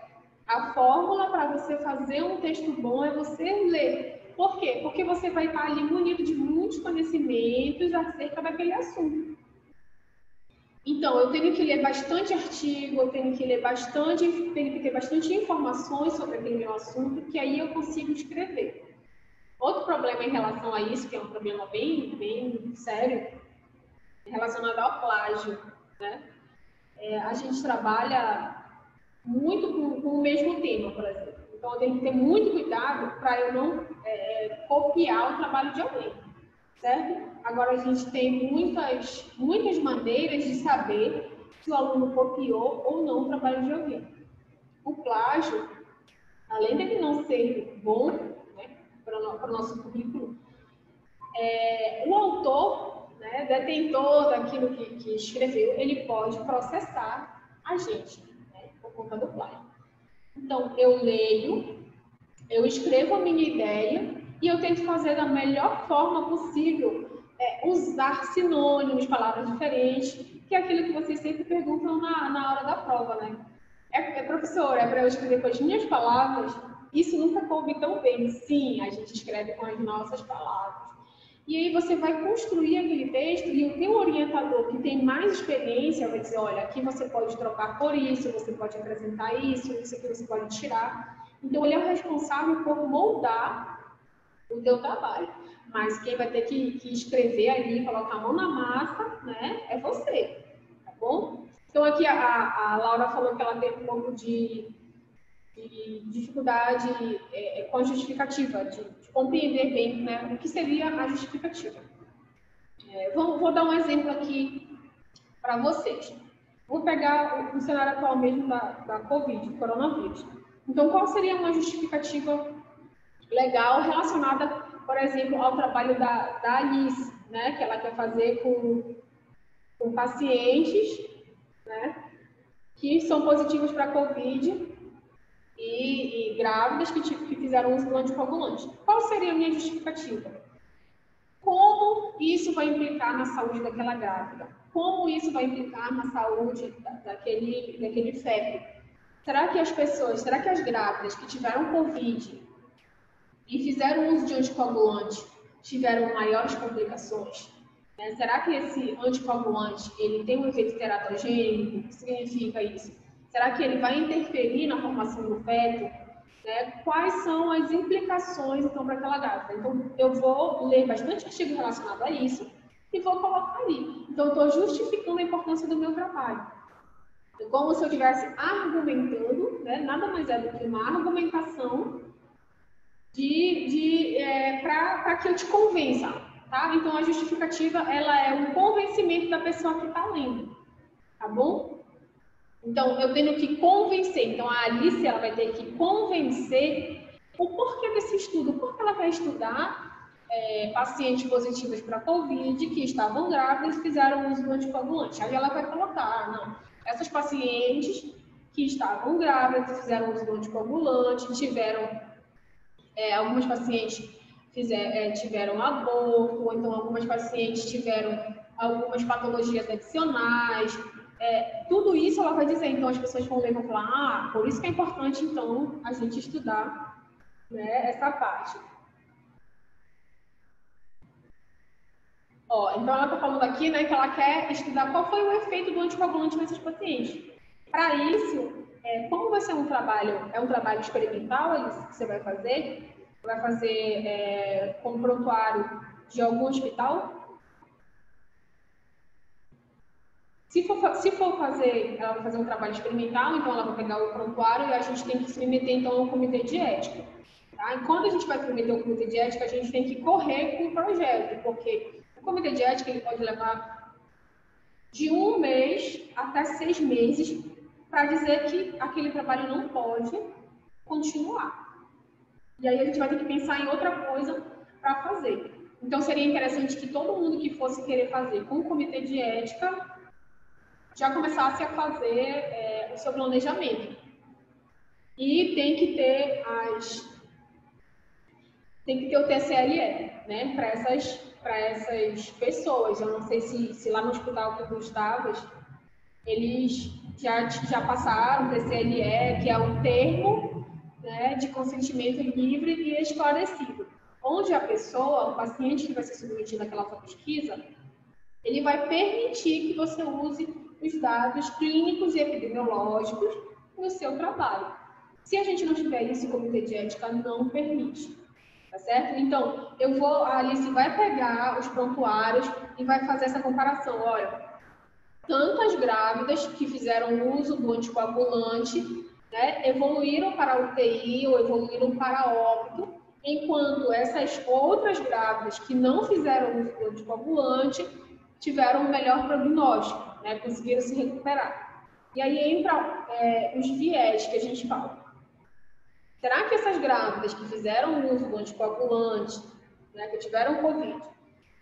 A fórmula para você fazer um texto bom é você ler. Por quê? Porque você vai estar ali munido de muitos conhecimentos acerca daquele assunto. Então, eu tenho que ler bastante artigo, eu tenho que ter bastante informações sobre aquele meu assunto, que aí eu consigo escrever. Outro problema em relação a isso, que é um problema bem, bem sério, relacionado ao plágio, né? A gente trabalha muito com o mesmo tema, por exemplo. Então, eu tenho que ter muito cuidado para eu não copiar o trabalho de alguém, certo? Agora, a gente tem muitas maneiras de saber se o aluno copiou ou não o trabalho de alguém. O plágio, além dele não ser bom, né, para o nosso currículo, o autor, né, detentor daquilo que escreveu, ele pode processar a gente, né, por conta do plágio. Então, eu leio, eu escrevo a minha ideia e eu tento fazer da melhor forma possível, usar sinônimos, palavras diferentes, que é aquilo que vocês sempre perguntam na hora da prova, né? Professor, é para eu escrever com as minhas palavras? Isso nunca coube tão bem. Sim, a gente escreve com as nossas palavras. E aí você vai construir aquele texto e o teu orientador que tem mais experiência vai dizer, olha, aqui você pode trocar por isso, você pode acrescentar isso aqui você pode tirar. Então, ele é o responsável por moldar o teu trabalho. Mas quem vai ter que escrever ali, colocar a mão na massa, né, é você, tá bom? Então, aqui a Laura falou que ela teve um pouco de dificuldade com a justificativa, de compreender bem, né, o que seria a justificativa. Vou dar um exemplo aqui para vocês. Vou pegar o cenário atual mesmo da Covid, do coronavírus. Então, qual seria uma justificativa legal relacionada, por exemplo, ao trabalho da Alice, né, que ela quer fazer com pacientes, né, que são positivos para a Covid e grávidas que fizeram uso do anticoagulante. Qual seria a minha justificativa? Como isso vai implicar na saúde daquela grávida? Como isso vai implicar na saúde daquele feto? Será que as grávidas que tiveram Covid, e fizeram uso de anticoagulante tiveram maiores complicações? Né? Será que esse anticoagulante ele tem um efeito teratogênico? O que significa isso? Será que ele vai interferir na formação do feto? Né? Quais são as implicações, então, para aquela grávida? Então, eu vou ler bastante artigo relacionado a isso e vou colocar ali. Então, eu estou justificando a importância do meu trabalho. É como se eu estivesse argumentando, né? Nada mais é do que uma argumentação para que eu te convença, tá? Então, a justificativa, ela é um convencimento da pessoa que está lendo, tá bom? Então, eu tenho que convencer. Então, a Alice, ela vai ter que convencer o porquê desse estudo. Porque ela vai estudar pacientes positivos para COVID que estavam grávidas e fizeram uso do anticoagulante. Aí ela vai colocar, não, essas pacientes que estavam grávidas e fizeram uso do anticoagulante, algumas pacientes tiveram aborto, ou então algumas pacientes tiveram algumas patologias adicionais. Tudo isso ela vai dizer, então as pessoas vão ler e vão falar, por isso que é importante, então, a gente estudar, né, essa parte. Então ela está falando aqui, né, que ela quer estudar qual foi o efeito do anticoagulante nesses pacientes. Para isso, como vai ser um trabalho experimental, Alice, que você vai fazer? Vai fazer com prontuário de algum hospital? Se for fazer, ela vai fazer um trabalho experimental, então ela vai pegar o prontuário e a gente tem que se submeter, então, ao comitê de ética. Tá? E quando a gente vai submeter ao comitê de ética, a gente tem que correr com o projeto, porque o comitê de ética ele pode levar de 1 mês até 6 meses para dizer que aquele trabalho não pode continuar. E aí a gente vai ter que pensar em outra coisa para fazer. Então, seria interessante que todo mundo que fosse querer fazer com o comitê de ética já começasse a fazer o seu planejamento. E tem que ter o TCLE, né, para essas pessoas. Eu não sei se lá no hospital que tu estavas, eles já passaram o TCLE, que é um termo, né, de consentimento livre e esclarecido, onde a pessoa, o paciente que vai ser submetido àquela sua pesquisa, ele vai permitir que você use os dados clínicos e epidemiológicos no seu trabalho. Se a gente não tiver isso, o comitê de ética não permite, tá certo? Então, a Alice vai pegar os prontuários e vai fazer essa comparação. Olha, tantas grávidas que fizeram uso do anticoagulante, né, evoluíram para a UTI ou evoluíram para óbito, enquanto essas outras grávidas que não fizeram uso do anticoagulante tiveram um melhor prognóstico, né, conseguiram se recuperar. E aí entra os viés que a gente fala. Será que essas grávidas que fizeram uso do anticoagulante, né, que tiveram COVID,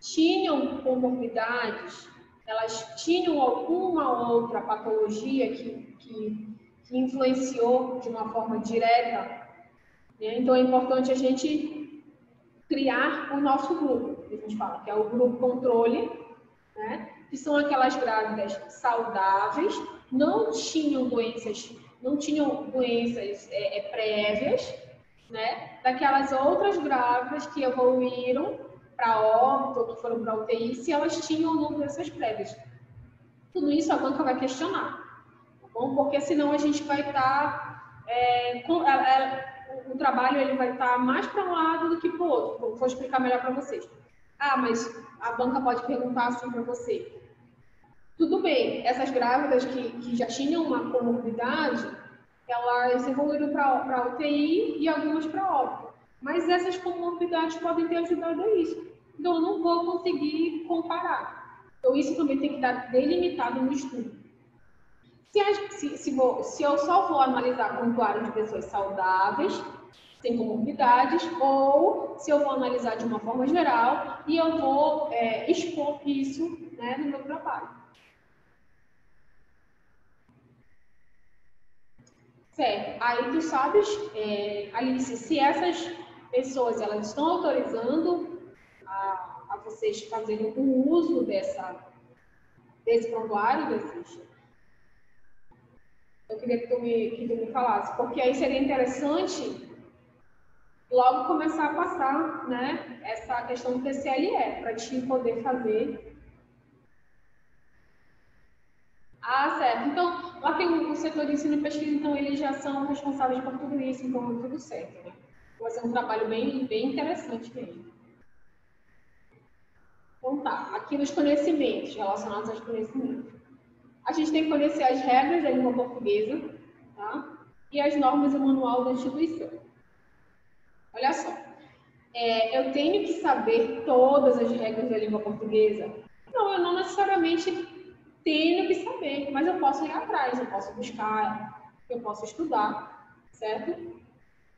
tinham comorbidades? Elas tinham alguma outra patologia que influenciou de uma forma direta? Né? Então, é importante a gente criar o nosso grupo, que a gente fala, que é o grupo controle, né? Que são aquelas grávidas saudáveis, não tinham doenças prévias, né? Daquelas outras grávidas que evoluíram para óbito ou que foram para UTI, se elas tinham ou não doenças prévias. Tudo isso a banca vai questionar, tá bom? Porque senão a gente vai estar... o trabalho ele vai estar mais para um lado do que para o outro. Vou explicar melhor para vocês. Mas a banca pode perguntar assim para você. Tudo bem, essas grávidas que já tinham uma comorbidade, elas evoluíram para a UTI e algumas para óbito. Mas essas comorbidades podem ter ajudado a isso. Então, eu não vou conseguir comparar. Então, isso também tem que estar delimitado no estudo. Se eu só vou analisar prontuário de pessoas saudáveis, sem comorbidades, ou se eu vou analisar de uma forma geral e eu vou expor isso, né, no meu trabalho. Certo. Aí tu sabes, Alice, se essas pessoas elas estão autorizando a vocês fazerem o uso desse prontuário, eu queria que tu me falasse, porque aí seria interessante logo começar a passar, né, essa questão do TCLE, para te poder fazer. Ah, certo. Então, lá tem o setor de ensino e pesquisa, então eles já são responsáveis por tudo isso, então tudo certo, né? Vai ser um trabalho bem interessante mesmo. Então tá, aqui nos conhecimentos, relacionados aos conhecimentos. A gente tem que conhecer as regras da língua portuguesa, tá? E as normas e manual da instituição. Olha só, eu tenho que saber todas as regras da língua portuguesa? Não, eu não necessariamente tenho que saber, mas eu posso ir atrás, eu posso buscar, eu posso estudar, certo?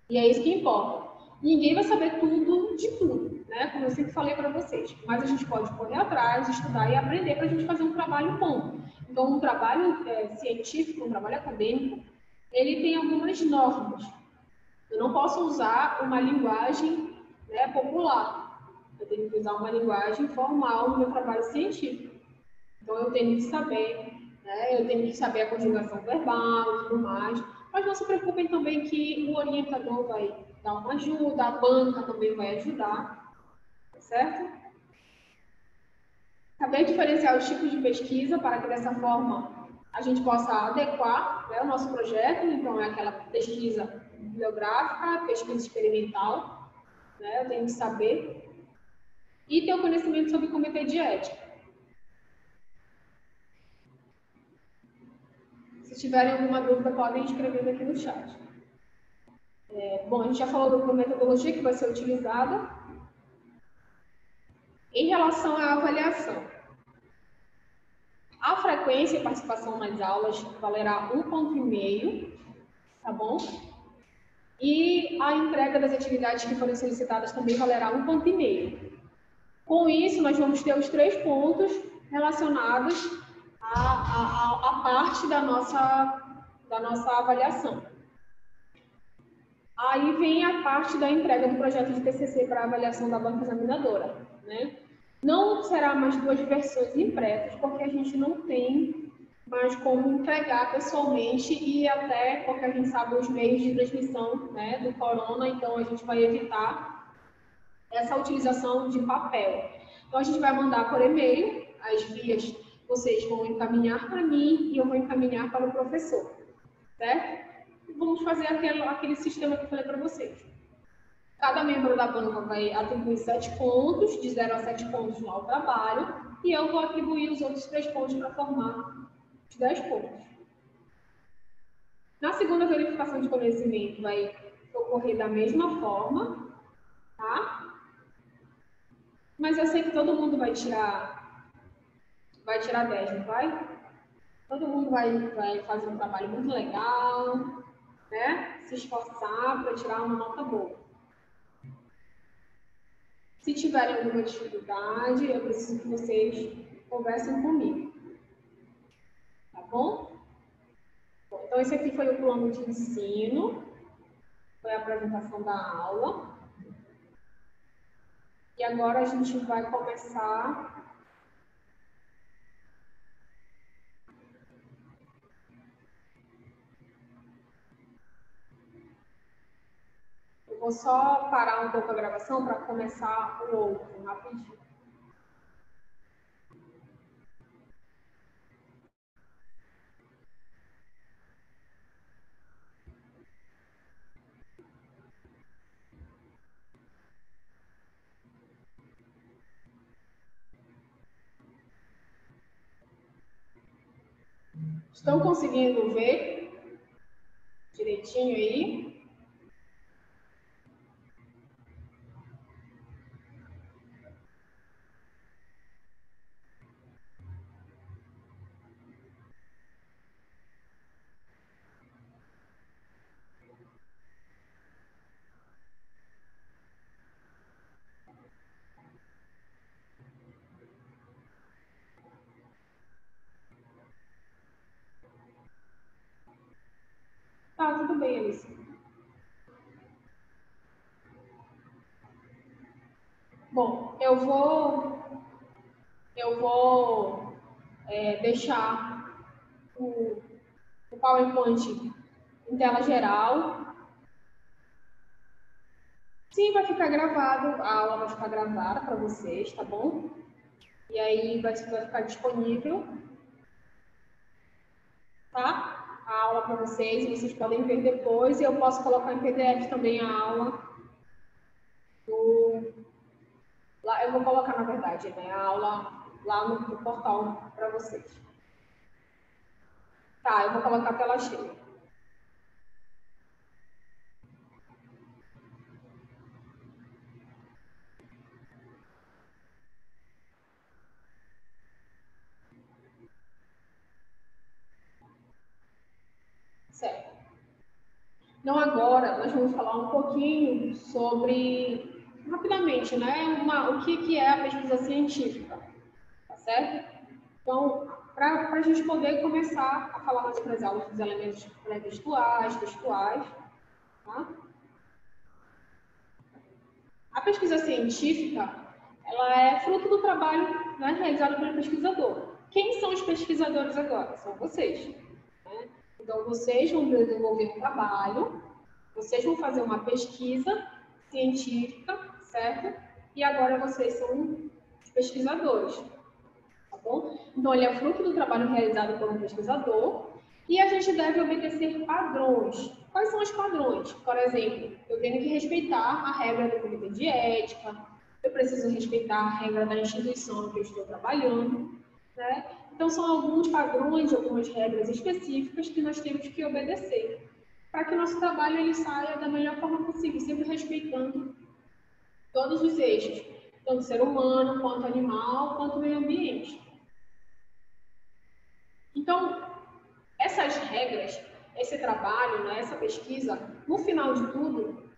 E é isso que importa. Ninguém vai saber tudo de tudo, né? Como eu sempre falei para vocês. Mas a gente pode correr atrás, estudar e aprender para a gente fazer um trabalho bom. Então, um trabalho científico, um trabalho acadêmico, ele tem algumas normas. Eu não posso usar uma linguagem, né, popular. Eu tenho que usar uma linguagem formal no meu trabalho científico. Então, eu tenho que saber, né, eu tenho que saber a conjugação verbal e tudo mais. Mas não se preocupem também que o orientador vai dar uma ajuda, a banca também vai ajudar, certo? Saber diferenciar os tipos de pesquisa para que dessa forma a gente possa adequar, né, o nosso projeto. Então, é aquela pesquisa bibliográfica, pesquisa experimental, né, eu tenho que saber. E ter o conhecimento sobre comitê de ética. Se tiverem alguma dúvida, podem escrever aqui no chat. Bom, a gente já falou da metodologia que vai ser utilizada. Em relação à avaliação, a frequência e participação nas aulas valerá 1,5 ponto, tá bom? E a entrega das atividades que forem solicitadas também valerá 1,5 ponto. Com isso, nós vamos ter os 3 pontos relacionados à parte da nossa avaliação. Aí vem a parte da entrega do projeto de TCC para avaliação da banca examinadora, né? Não será mais 2 versões impressas, porque a gente não tem mais como entregar pessoalmente e até porque a gente sabe os meios de transmissão, né, do corona, então a gente vai evitar essa utilização de papel. Então a gente vai mandar por e-mail, as vias vocês vão encaminhar para mim e eu vou encaminhar para o professor, certo? Vamos fazer aquele sistema que eu falei para vocês. Cada membro da banca vai atribuir 7 pontos, de 0 a 7 pontos ao trabalho, e eu vou atribuir os outros 3 pontos para formar os 10 pontos. Na segunda verificação de conhecimento vai ocorrer da mesma forma, tá? Mas eu sei que todo mundo vai tirar 10, não vai? Todo mundo vai fazer um trabalho muito legal, né? Se esforçar para tirar uma nota boa. Se tiverem alguma dificuldade, eu preciso que vocês conversem comigo. Tá bom? Bom, então, esse aqui foi o plano de ensino. Foi a apresentação da aula. E agora a gente vai começar... Eu vou só parar um pouco a gravação para começar o outro, rapidinho. Estão conseguindo ver direitinho aí? Tá, tudo bem, Alice. Bom, eu vou deixar o PowerPoint em tela geral. ficar gravado, a aula vai ficar gravada para vocês, tá bom? E aí vai ficar disponível, tá? A aula para vocês, vocês podem ver depois, e eu posso colocar em PDF também a aula. Lá, eu vou colocar, na verdade, né, a aula lá no portal para vocês. Tá, eu vou colocar a tela cheia. Certo. Então, agora, nós vamos falar um pouquinho sobre, rapidamente, né, o que é a pesquisa científica, tá certo? Então, para a gente poder começar a falar nas outras aulas dos elementos pré-textuais, textuais, tá? A pesquisa científica, ela é fruto do trabalho, né, realizado pelo pesquisador. Quem são os pesquisadores agora? São vocês. Né? Então, vocês vão desenvolver um trabalho, vocês vão fazer uma pesquisa científica, certo? E agora vocês são os pesquisadores, tá bom? Então, ele é fruto do trabalho realizado por um pesquisador e a gente deve obedecer padrões. Quais são os padrões? Por exemplo, eu tenho que respeitar a regra do comitê de ética, eu preciso respeitar a regra da instituição que eu estou trabalhando, né? Então, são alguns padrões, algumas regras específicas que nós temos que obedecer para que o nosso trabalho ele saia da melhor forma possível, sempre respeitando todos os eixos, tanto ser humano, quanto animal, quanto meio ambiente. Então, essas regras, esse trabalho, né, essa pesquisa, no final de tudo,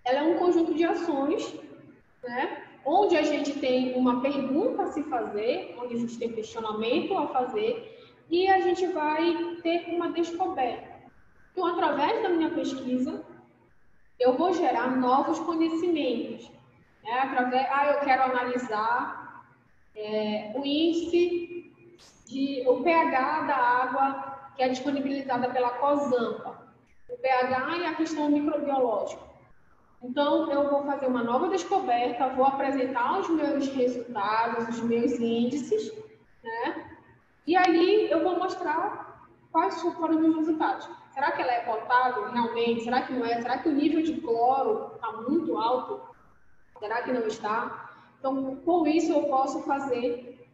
ela é um conjunto de ações, né, onde a gente tem uma pergunta a se fazer, onde a gente tem questionamento a fazer, e a gente vai ter uma descoberta. Então, através da minha pesquisa, eu vou gerar novos conhecimentos. Né? Eu quero analisar o índice, o pH da água que é disponibilizada pela COSAMPA, o pH e a questão microbiológica. Então, eu vou fazer uma nova descoberta, vou apresentar os meus resultados, os meus índices, né? E ali eu vou mostrar quais foram os meus resultados. Será que ela é potável realmente? Será que não é? Será que o nível de cloro está muito alto? Será que não está? Então, com isso eu posso fazer,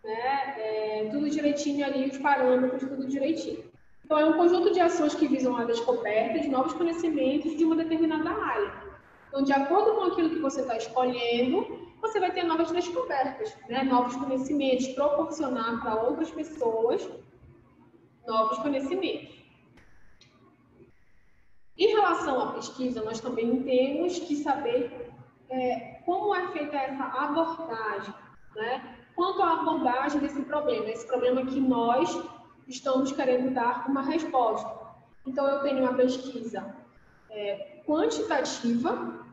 né, tudo direitinho ali, os parâmetros, tudo direitinho. Então, é um conjunto de ações que visam a descoberta de novos conhecimentos de uma determinada área. Então, de acordo com aquilo que você está escolhendo, você vai ter novas descobertas, né? Novos conhecimentos, proporcionar para outras pessoas novos conhecimentos. Em relação à pesquisa, nós também temos que saber como é feita essa abordagem, né? Quanto à abordagem desse problema, esse problema que nós estamos querendo dar uma resposta. Então, eu tenho uma pesquisa quantitativa,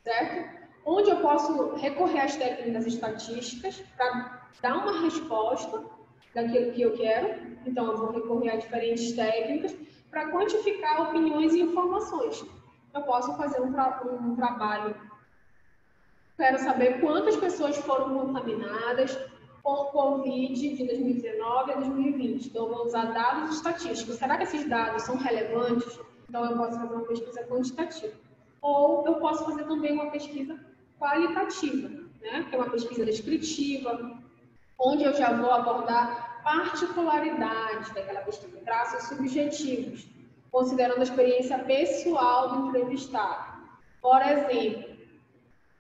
certo? Onde eu posso recorrer às técnicas estatísticas para dar uma resposta daquilo que eu quero. Então, eu vou recorrer a diferentes técnicas para quantificar opiniões e informações. Eu posso fazer um trabalho. Quero saber quantas pessoas foram contaminadas por Covid de 2019 a 2020. Então, eu vou usar dados estatísticos. Será que esses dados são relevantes? Então, eu posso fazer uma pesquisa quantitativa. Ou eu posso fazer também uma pesquisa qualitativa, né? Que é uma pesquisa descritiva, onde eu já vou abordar particularidades daquela pesquisa, traços subjetivos, considerando a experiência pessoal do entrevistado. Por exemplo,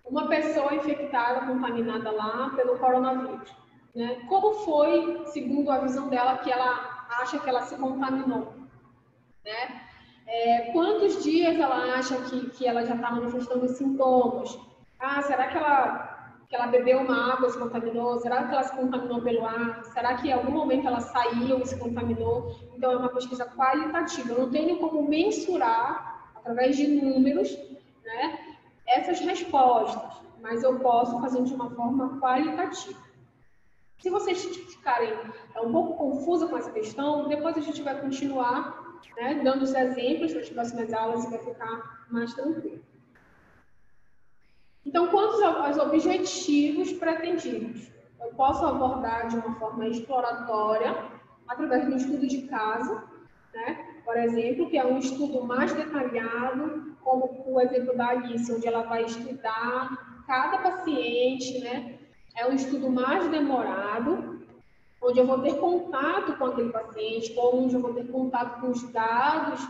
uma pessoa infectada, contaminada lá pelo coronavírus, né? Como foi, segundo a visão dela, que ela acha que ela se contaminou, né? Quantos dias ela acha que ela já está manifestando os sintomas? Será que ela bebeu uma água e se contaminou? Será que ela se contaminou pelo ar? Será que em algum momento ela saiu e se contaminou? Então, é uma pesquisa qualitativa. Eu não tenho como mensurar, através de números, né, essas respostas, mas eu posso fazer de uma forma qualitativa. Se vocês ficarem um pouco confusa com essa questão, depois a gente vai continuar, né, dando os exemplos para as próximas aulas e vai ficar mais tranquilo. Então, quantos aos objetivos pretendidos? Eu posso abordar de uma forma exploratória, através do estudo de caso, né? Por exemplo, que é um estudo mais detalhado, como o exemplo da Alice, onde ela vai estudar cada paciente, né? É um estudo mais demorado, onde eu vou ter contato com aquele paciente, onde eu vou ter contato com os dados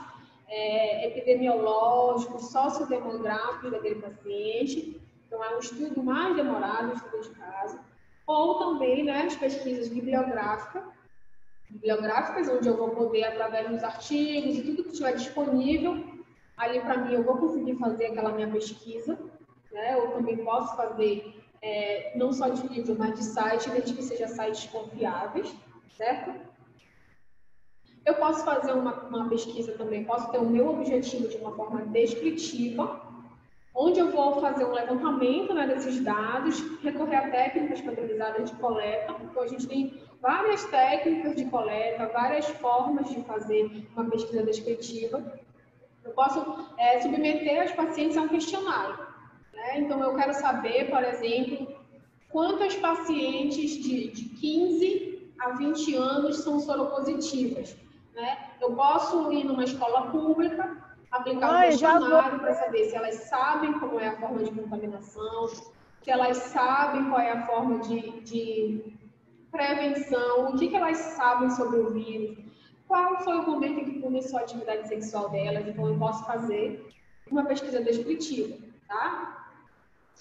epidemiológicos, sociodemográficos daquele paciente. Então, é um estudo mais demorado, um estudo de caso. Ou também, né, as pesquisas bibliográficas, onde eu vou poder, através dos artigos e tudo que estiver disponível, ali para mim eu vou conseguir fazer aquela minha pesquisa, né? Eu também posso fazer não só de livro, mas de site, desde que sejam sites confiáveis, certo? Eu posso fazer uma pesquisa também, posso ter o meu objetivo de uma forma descritiva, onde eu vou fazer um levantamento, né, desses dados, recorrer a técnicas padronizadas de coleta. Então, a gente tem várias técnicas de coleta, várias formas de fazer uma pesquisa descritiva. Eu posso submeter os pacientes a um questionário, né? Então, eu quero saber, por exemplo, quantas pacientes de 15 a 20 anos são soropositivas, né? Eu posso ir numa escola pública, aplicar um questionário para saber se elas sabem como é a forma de contaminação, se elas sabem qual é a forma de prevenção, o que elas sabem sobre o vírus, qual foi o momento em que começou a atividade sexual delas. Então, eu posso fazer uma pesquisa descritiva, tá?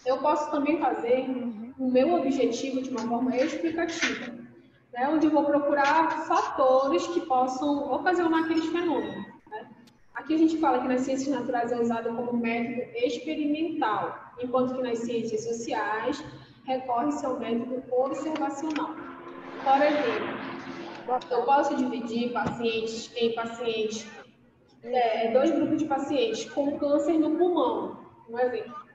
Eu posso também fazer o meu objetivo de uma forma explicativa, né, onde eu vou procurar fatores que possam ocasionar aqueles fenômenos. Né? Aqui a gente fala que nas ciências naturais é usado como método experimental, enquanto que nas ciências sociais recorre-se ao método observacional. Por exemplo, eu posso dividir pacientes em dois grupos de pacientes com câncer no pulmão, um exemplo.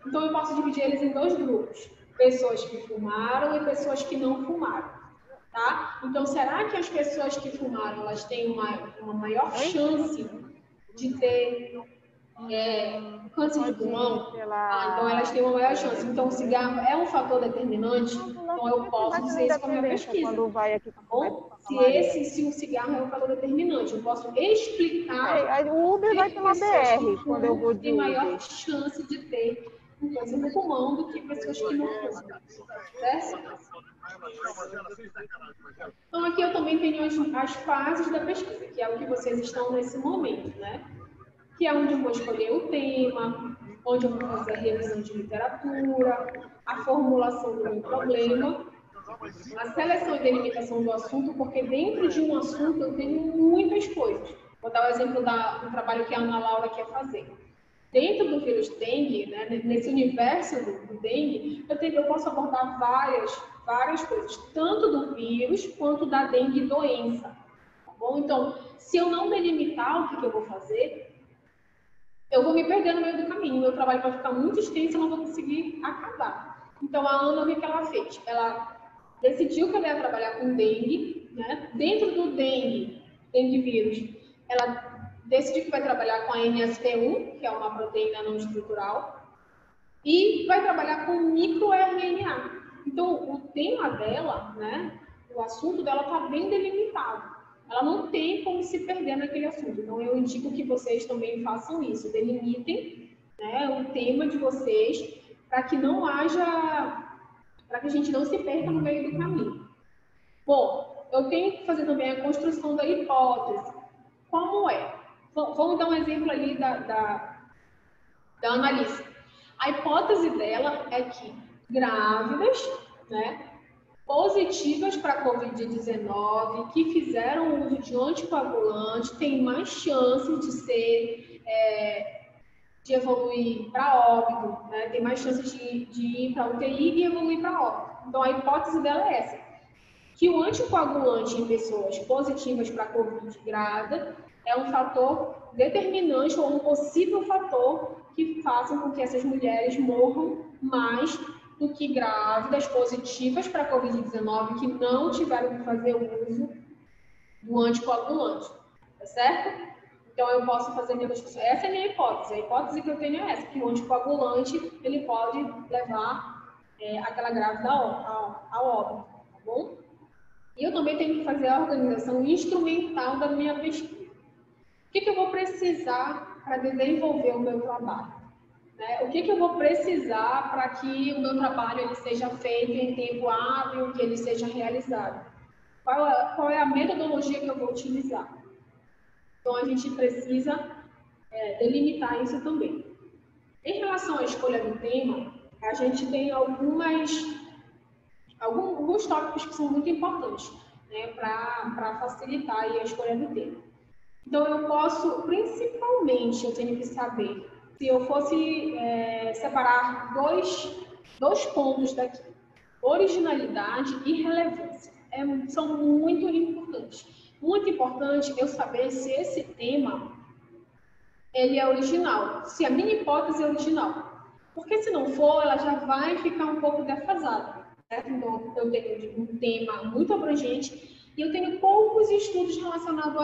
Então, eu posso dividir eles em dois grupos, pessoas que fumaram e pessoas que não fumaram, tá? Então, será que as pessoas que fumaram, elas têm uma maior chance de ter câncer de pulmão? Então, elas têm uma maior chance. Então, o cigarro é um fator determinante? Então, eu posso dizer isso com a minha pesquisa. Ou se o cigarro é um fator determinante, eu posso explicar o Uber vai pela BR quando eu vou de tem maior chance de ter um câncer no pulmão do que pessoas que não fumam, certo? Então, aqui eu também tenho as fases da pesquisa, que é o que vocês estão nesse momento, né? Que é onde eu vou escolher o tema, onde eu vou fazer a revisão de literatura, a formulação do meu problema, a seleção e delimitação do assunto, porque dentro de um assunto eu tenho muitas coisas. Vou dar o exemplo do trabalho que a Ana Laura quer fazer. Dentro do vírus dengue, né, nesse universo do dengue, eu posso abordar várias coisas, tanto do vírus quanto da dengue doença. Tá bom? Então, se eu não delimitar o que eu vou fazer, eu vou me perder no meio do caminho. Meu trabalho vai ficar muito extenso e eu não vou conseguir acabar. Então, a Ana, o que ela fez? Ela decidiu que ela ia trabalhar com dengue, né? Dentro do dengue vírus, ela decidiu que vai trabalhar com a NSP1, que é uma proteína não estrutural, e vai trabalhar com microRNA. Então, o tema dela, né, o assunto dela está bem delimitado. Ela não tem como se perder naquele assunto. Então, eu indico que vocês também façam isso, delimitem, né, o tema de vocês, para que a gente não se perca no meio do caminho. Bom, eu tenho que fazer também a construção da hipótese. Como é? Vamos dar um exemplo ali da Annalise. A hipótese dela é que grávidas, né, positivas para a Covid-19, que fizeram uso de anticoagulante, têm mais chances de evoluir para óbito, né, tem mais chances de ir para UTI e evoluir para óbito. Então, a hipótese dela é essa, que o anticoagulante em pessoas positivas para a Covid grávida é um fator determinante ou um possível fator que faça com que essas mulheres morram mais do que grávidas positivas para a Covid-19 que não tiveram que fazer o uso do anticoagulante, tá certo? Então, eu posso fazer minha discussão. Essa é a minha hipótese. A hipótese que eu tenho é essa, que o anticoagulante, ele pode levar aquela grávida ao óbito, tá bom? E eu também tenho que fazer a organização instrumental da minha pesquisa. O que eu vou precisar para desenvolver o meu trabalho? Né? O que eu vou precisar para que o meu trabalho ele seja feito em tempo hábil, que ele seja realizado? Qual é a metodologia que eu vou utilizar? Então, a gente precisa delimitar isso também. Em relação à escolha do tema, a gente tem alguns tópicos que são muito importantes, né, para facilitar aí a escolha do tema. Então, eu posso, principalmente, eu tenho que saber, se eu fosse separar dois pontos daqui, originalidade e relevância, são muito importantes. Muito importante eu saber se esse tema ele é original, se a minha hipótese é original. Porque se não for, ela já vai ficar um pouco defasada. Certo? Então, eu tenho um tema muito abrangente e eu tenho poucos estudos relacionados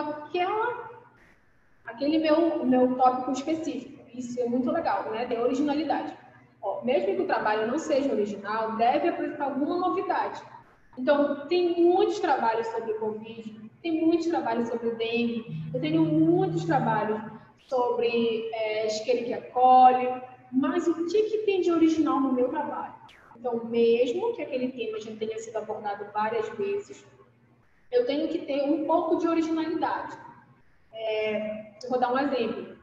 àquele meu tópico específico. Isso é muito legal, né? Tem originalidade. Ó, mesmo que o trabalho não seja original, deve apresentar alguma novidade. Então, tem muitos trabalhos sobre Covid, tem muitos trabalhos sobre dengue, eu tenho muitos trabalhos sobre Escherichia coli, mas o que tem de original no meu trabalho? Então, mesmo que aquele tema já tenha sido abordado várias vezes, eu tenho que ter um pouco de originalidade. Eu vou dar um exemplo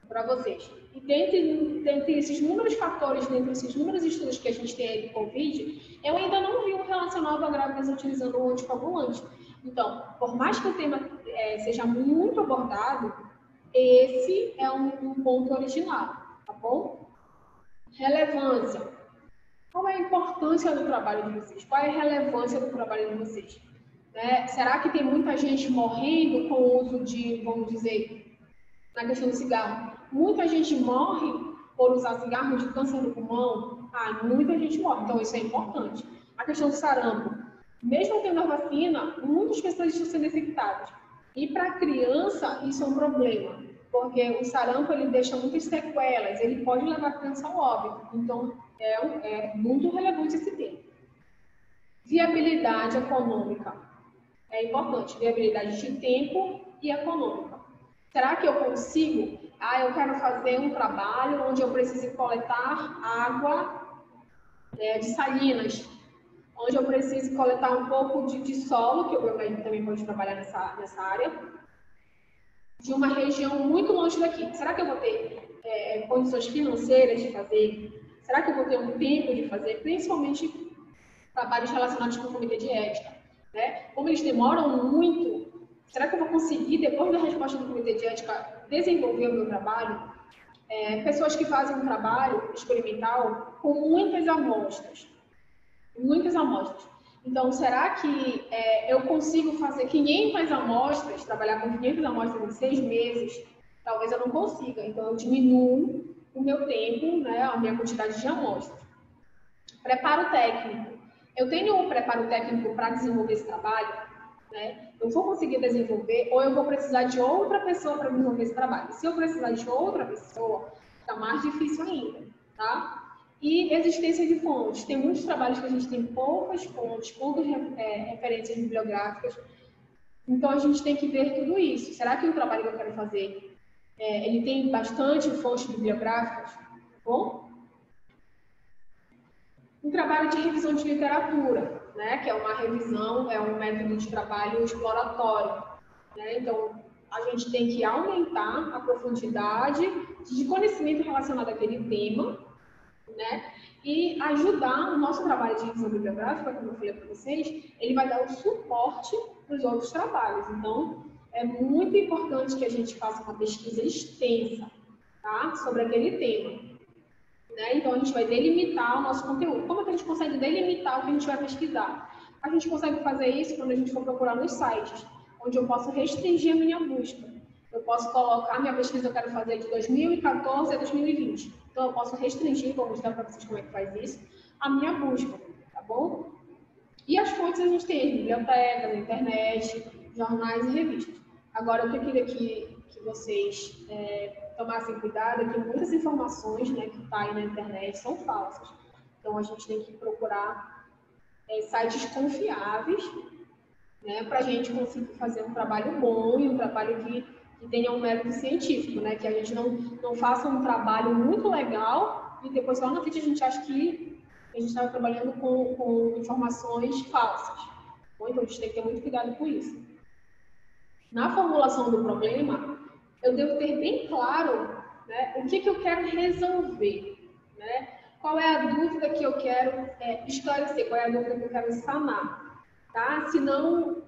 para vocês. E dentre esses inúmeros fatores, dentre esses inúmeros estudos que a gente tem aí do Covid, eu ainda não vi um relacionado a grávidas utilizando o anticoagulante. Então, por mais que o tema seja muito abordado, esse é um ponto original, tá bom? Relevância. Qual é a importância do trabalho de vocês? Qual é a relevância do trabalho de vocês? Né? Será que tem muita gente morrendo com o uso de, vamos dizer, na questão do cigarro? Muita gente morre por usar cigarro de câncer no pulmão? Muita gente morre, então isso é importante. A questão do sarampo. Mesmo tendo a vacina, muitas pessoas estão sendo infectadas. E para a criança, isso é um problema, porque o sarampo ele deixa muitas sequelas, ele pode levar a criança ao óbito. Então, é muito relevante esse tema. Viabilidade econômica. É importante, viabilidade de tempo e econômica. Será que eu consigo? Eu quero fazer um trabalho onde eu precise coletar água de salinas, onde eu preciso coletar um pouco de solo, que eu também vou trabalhar nessa área, de uma região muito longe daqui. Será que eu vou ter condições financeiras de fazer? Será que eu vou ter um tempo de fazer? Principalmente trabalhos relacionados com o comitê de ética. Né? Como eles demoram muito, será que eu vou conseguir, depois da resposta do comitê de ética, desenvolver o meu trabalho? Pessoas que fazem um trabalho experimental com muitas amostras. Muitas amostras. Então, será que eu consigo fazer 500 amostras, trabalhar com 500 amostras em 6 meses? Talvez eu não consiga. Então, eu diminuo o meu tempo, né, a minha quantidade de amostras. Preparo técnico. Eu tenho um preparo técnico para desenvolver esse trabalho, né? Eu vou conseguir desenvolver ou eu vou precisar de outra pessoa para desenvolver esse trabalho. Se eu precisar de outra pessoa, fica mais difícil ainda, tá? E existência de fontes. Tem muitos trabalhos que a gente tem poucas fontes, poucas referências bibliográficas. Então, a gente tem que ver tudo isso. Será que o trabalho que eu quero fazer, ele tem bastante fontes bibliográficas? Bom? Um trabalho de revisão de literatura, né? Que é uma revisão, é um método de trabalho exploratório. Né? Então, a gente tem que aumentar a profundidade de conhecimento relacionado àquele tema, né? E ajudar o nosso trabalho de revisão bibliográfica, como eu falei para vocês, ele vai dar o suporte para os outros trabalhos. Então, é muito importante que a gente faça uma pesquisa extensa, tá? Sobre aquele tema. Né? Então, a gente vai delimitar o nosso conteúdo. Como é que a gente consegue delimitar o que a gente vai pesquisar? A gente consegue fazer isso quando a gente for procurar nos sites, onde eu posso restringir a minha busca. Eu posso colocar minha pesquisa, eu quero fazer de 2014 a 2020. Então, eu posso restringir, vou mostrar para vocês como é que faz isso, a minha busca, tá bom? E as fontes a gente tem, bibliotecas, internet, jornais e revistas. Agora, o que eu queria que vocês tomassem cuidado é que muitas informações, né, que tá aí na internet são falsas. Então, a gente tem que procurar sites confiáveis, né, para a gente conseguir fazer um trabalho bom e um trabalho que tenha um método científico, né, que a gente não faça um trabalho muito legal e depois lá na frente a gente acha que a gente estava trabalhando com informações falsas. Bom, então, a gente tem que ter muito cuidado com isso. Na formulação do problema, eu devo ter bem claro, né, o que eu quero resolver, né? Qual é a dúvida que eu quero esclarecer, qual é a dúvida que eu quero sanar, tá? Senão,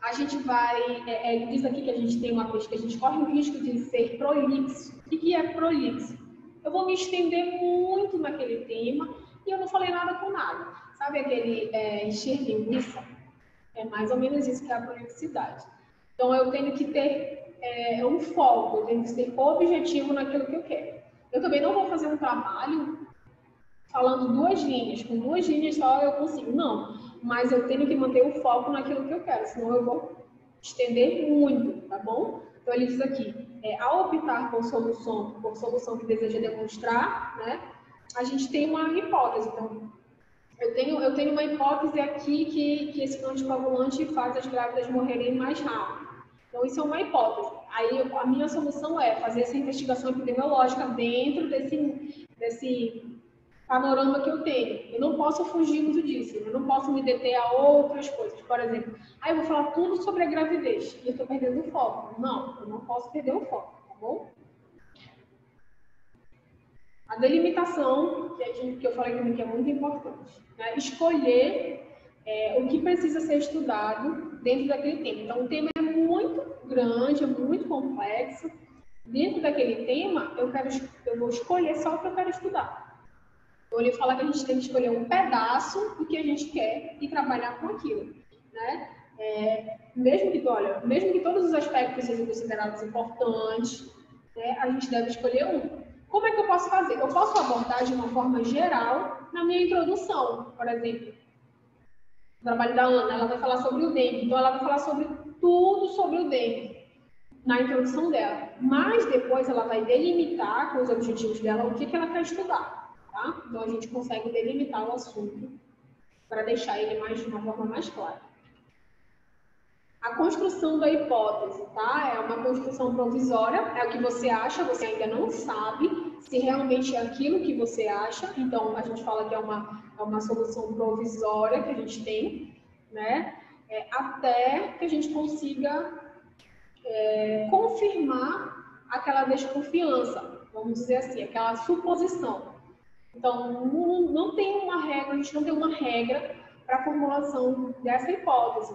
a gente vai... ele diz aqui que a gente tem uma pesquisa, a gente corre o risco de ser prolixo. O que é prolixo? Eu vou me estender muito naquele tema e eu não falei nada com nada. Sabe aquele encher linguiça? É mais ou menos isso que é a prolixidade. Então, eu tenho que ter um foco, eu tenho que ser objetivo naquilo que eu quero. Eu também não vou fazer um trabalho falando 2 linhas. Com 2 linhas só eu consigo. Não, mas eu tenho que manter o foco naquilo que eu quero, senão eu vou estender muito, tá bom? Então, ele diz aqui, ao optar por solução que deseja demonstrar, né, a gente tem uma hipótese. Então, eu tenho uma hipótese aqui que esse anticoagulante faz as grávidas morrerem mais rápido. Então, isso é uma hipótese. Aí, a minha solução é fazer essa investigação epidemiológica dentro desse panorama que eu tenho. Eu não posso fugir muito disso. Eu não posso me deter a outras coisas. Por exemplo, eu vou falar tudo sobre a gravidez e eu estou perdendo o foco. Não, eu não posso perder o foco, tá bom? A delimitação, que eu falei também que é muito importante, né? Escolher o que precisa ser estudado dentro daquele tema. Então, o tema é muito grande, é muito complexo. Dentro daquele tema, eu vou escolher só o que eu quero estudar. Então, ele fala que a gente tem que escolher um pedaço do que a gente quer e trabalhar com aquilo, né? Mesmo que todos os aspectos sejam considerados importantes, né, a gente deve escolher um. Como é que eu posso fazer? Eu posso abordar de uma forma geral na minha introdução, por exemplo. O trabalho da Ana, ela vai falar sobre o dengue, então ela vai falar sobre tudo sobre o dengue na introdução dela. Mas depois ela vai delimitar com os objetivos dela o que ela quer estudar, tá? Então a gente consegue delimitar o assunto para deixar ele de uma forma mais clara. A construção da hipótese, tá? É uma construção provisória, é o que você acha, você ainda não sabe se realmente é aquilo que você acha. Então, a gente fala que é uma solução provisória que a gente tem, né? Até que a gente consiga confirmar aquela desconfiança, vamos dizer assim, aquela suposição. Então, não tem uma regra, a gente não tem uma regra para a formulação dessa hipótese.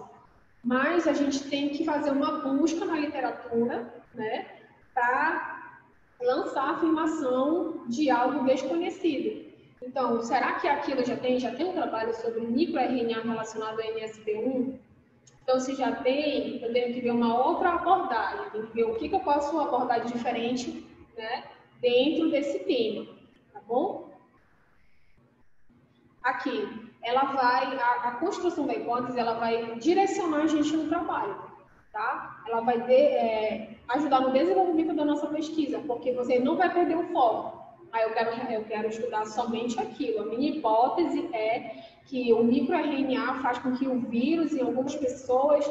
Mas a gente tem que fazer uma busca na literatura, né, para lançar a afirmação de algo desconhecido. Então, será que aquilo já tem um trabalho sobre microRNA relacionado ao NSP1? Então, se já tem, eu tenho que ver uma outra abordagem, tenho que ver o que eu posso abordar de diferente, né, dentro desse tema, tá bom? Aqui. A construção da hipótese, ela vai direcionar a gente no trabalho, tá? Ela vai ajudar no desenvolvimento da nossa pesquisa, porque você não vai perder o foco. Eu quero estudar somente aquilo. A minha hipótese é que o microRNA faz com que o vírus em algumas pessoas,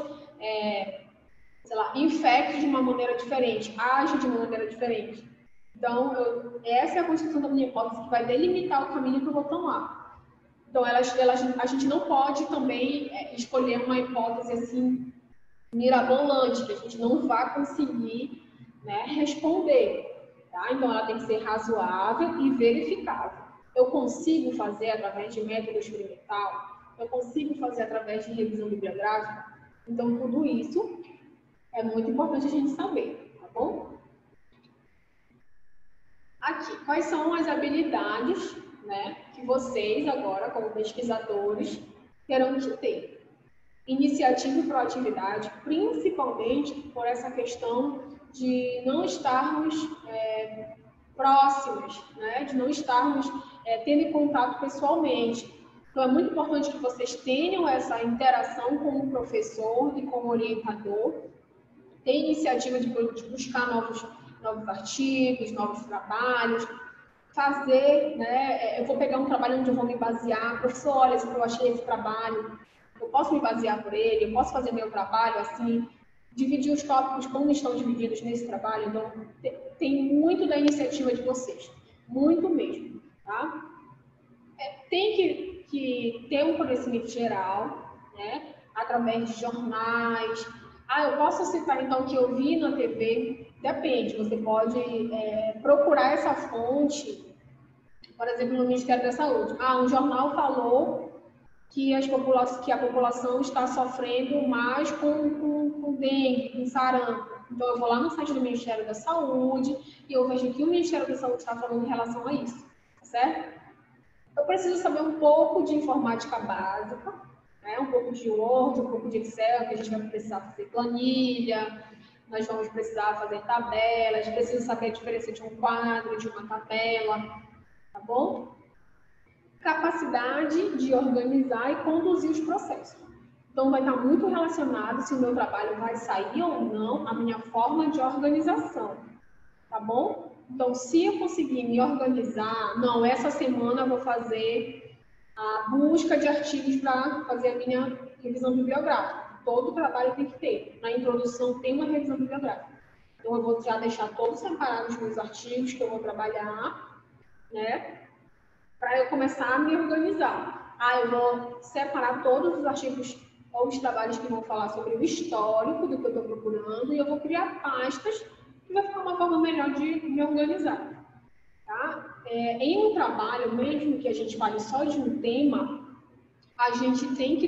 infecte de uma maneira diferente, age de uma maneira diferente. Então, essa é a construção da minha hipótese que vai delimitar o caminho que eu vou tomar. Então, a gente não pode também escolher uma hipótese assim mirabolante, que a gente não vai conseguir, né, responder. Tá? Então, ela tem que ser razoável e verificável. Eu consigo fazer através de método experimental? Eu consigo fazer através de revisão bibliográfica? Então, tudo isso é muito importante a gente saber, tá bom? Aqui, quais são as habilidades, né, que vocês agora, como pesquisadores, terão que ter? Iniciativa e proatividade, principalmente por essa questão de não estarmos próximos, né, de não estarmos tendo contato pessoalmente. Então, é muito importante que vocês tenham essa interação com o professor e com o orientador, ter iniciativa de buscar novos artigos, novos trabalhos, fazer, né? Eu vou pegar um trabalho onde eu vou me basear, professor, olha, se eu achei esse trabalho, eu posso me basear por ele, eu posso fazer meu trabalho assim, dividir os tópicos como estão divididos nesse trabalho. Então, tem muito da iniciativa de vocês, muito mesmo, tá? Tem que ter um conhecimento geral, né? Através de jornais. Eu posso citar, então, que eu vi na TV? Depende, você pode procurar essa fonte, por exemplo, no Ministério da Saúde. Um jornal falou que a população está sofrendo mais com dengue, com sarampo. Então, eu vou lá no site do Ministério da Saúde e eu vejo que o Ministério da Saúde está falando em relação a isso, tá certo? Eu preciso saber um pouco de informática básica, né? Um pouco de Word, um pouco de Excel, que a gente vai precisar fazer planilha, nós vamos precisar fazer tabelas, preciso saber a diferença de um quadro, de uma tabela, tá bom? Capacidade de organizar e conduzir os processos. Então, vai estar muito relacionado se o meu trabalho vai sair ou não, a minha forma de organização, tá bom? Então, se eu conseguir me organizar, não, essa semana eu vou fazer a busca de artigos para fazer a minha revisão bibliográfica. Todo trabalho tem que ter. Na introdução tem uma revisão bibliográfica. Então, eu vou já deixar todos separados os meus artigos que eu vou trabalhar, né? Para eu começar a me organizar. Eu vou separar todos os artigos ou os trabalhos que vão falar sobre o histórico do que eu estou procurando e eu vou criar pastas que vai ficar uma forma melhor de me organizar. Tá? Em um trabalho, mesmo que a gente fale só de um tema, a gente tem que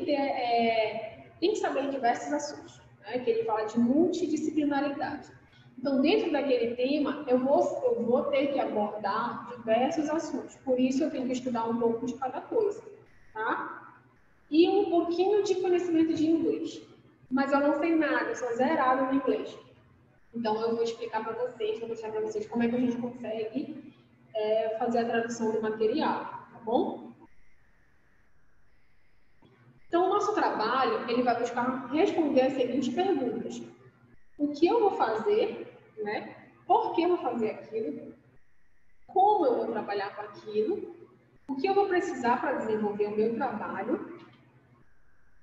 tem que saber diversos assuntos, né? Que ele fala de multidisciplinaridade. Então, dentro daquele tema, eu vou ter que abordar diversos assuntos. Por isso, eu tenho que estudar um pouco de cada coisa, tá? E um pouquinho de conhecimento de inglês. Mas eu não sei nada, eu sou zerada no inglês. Então, eu vou explicar para vocês, vou mostrar para vocês como é que a gente consegue fazer a tradução do material, tá bom? Então, o nosso trabalho, ele vai buscar responder as seguintes perguntas. O que eu vou fazer, né? Por que eu vou fazer aquilo? Como eu vou trabalhar com aquilo? O que eu vou precisar para desenvolver o meu trabalho?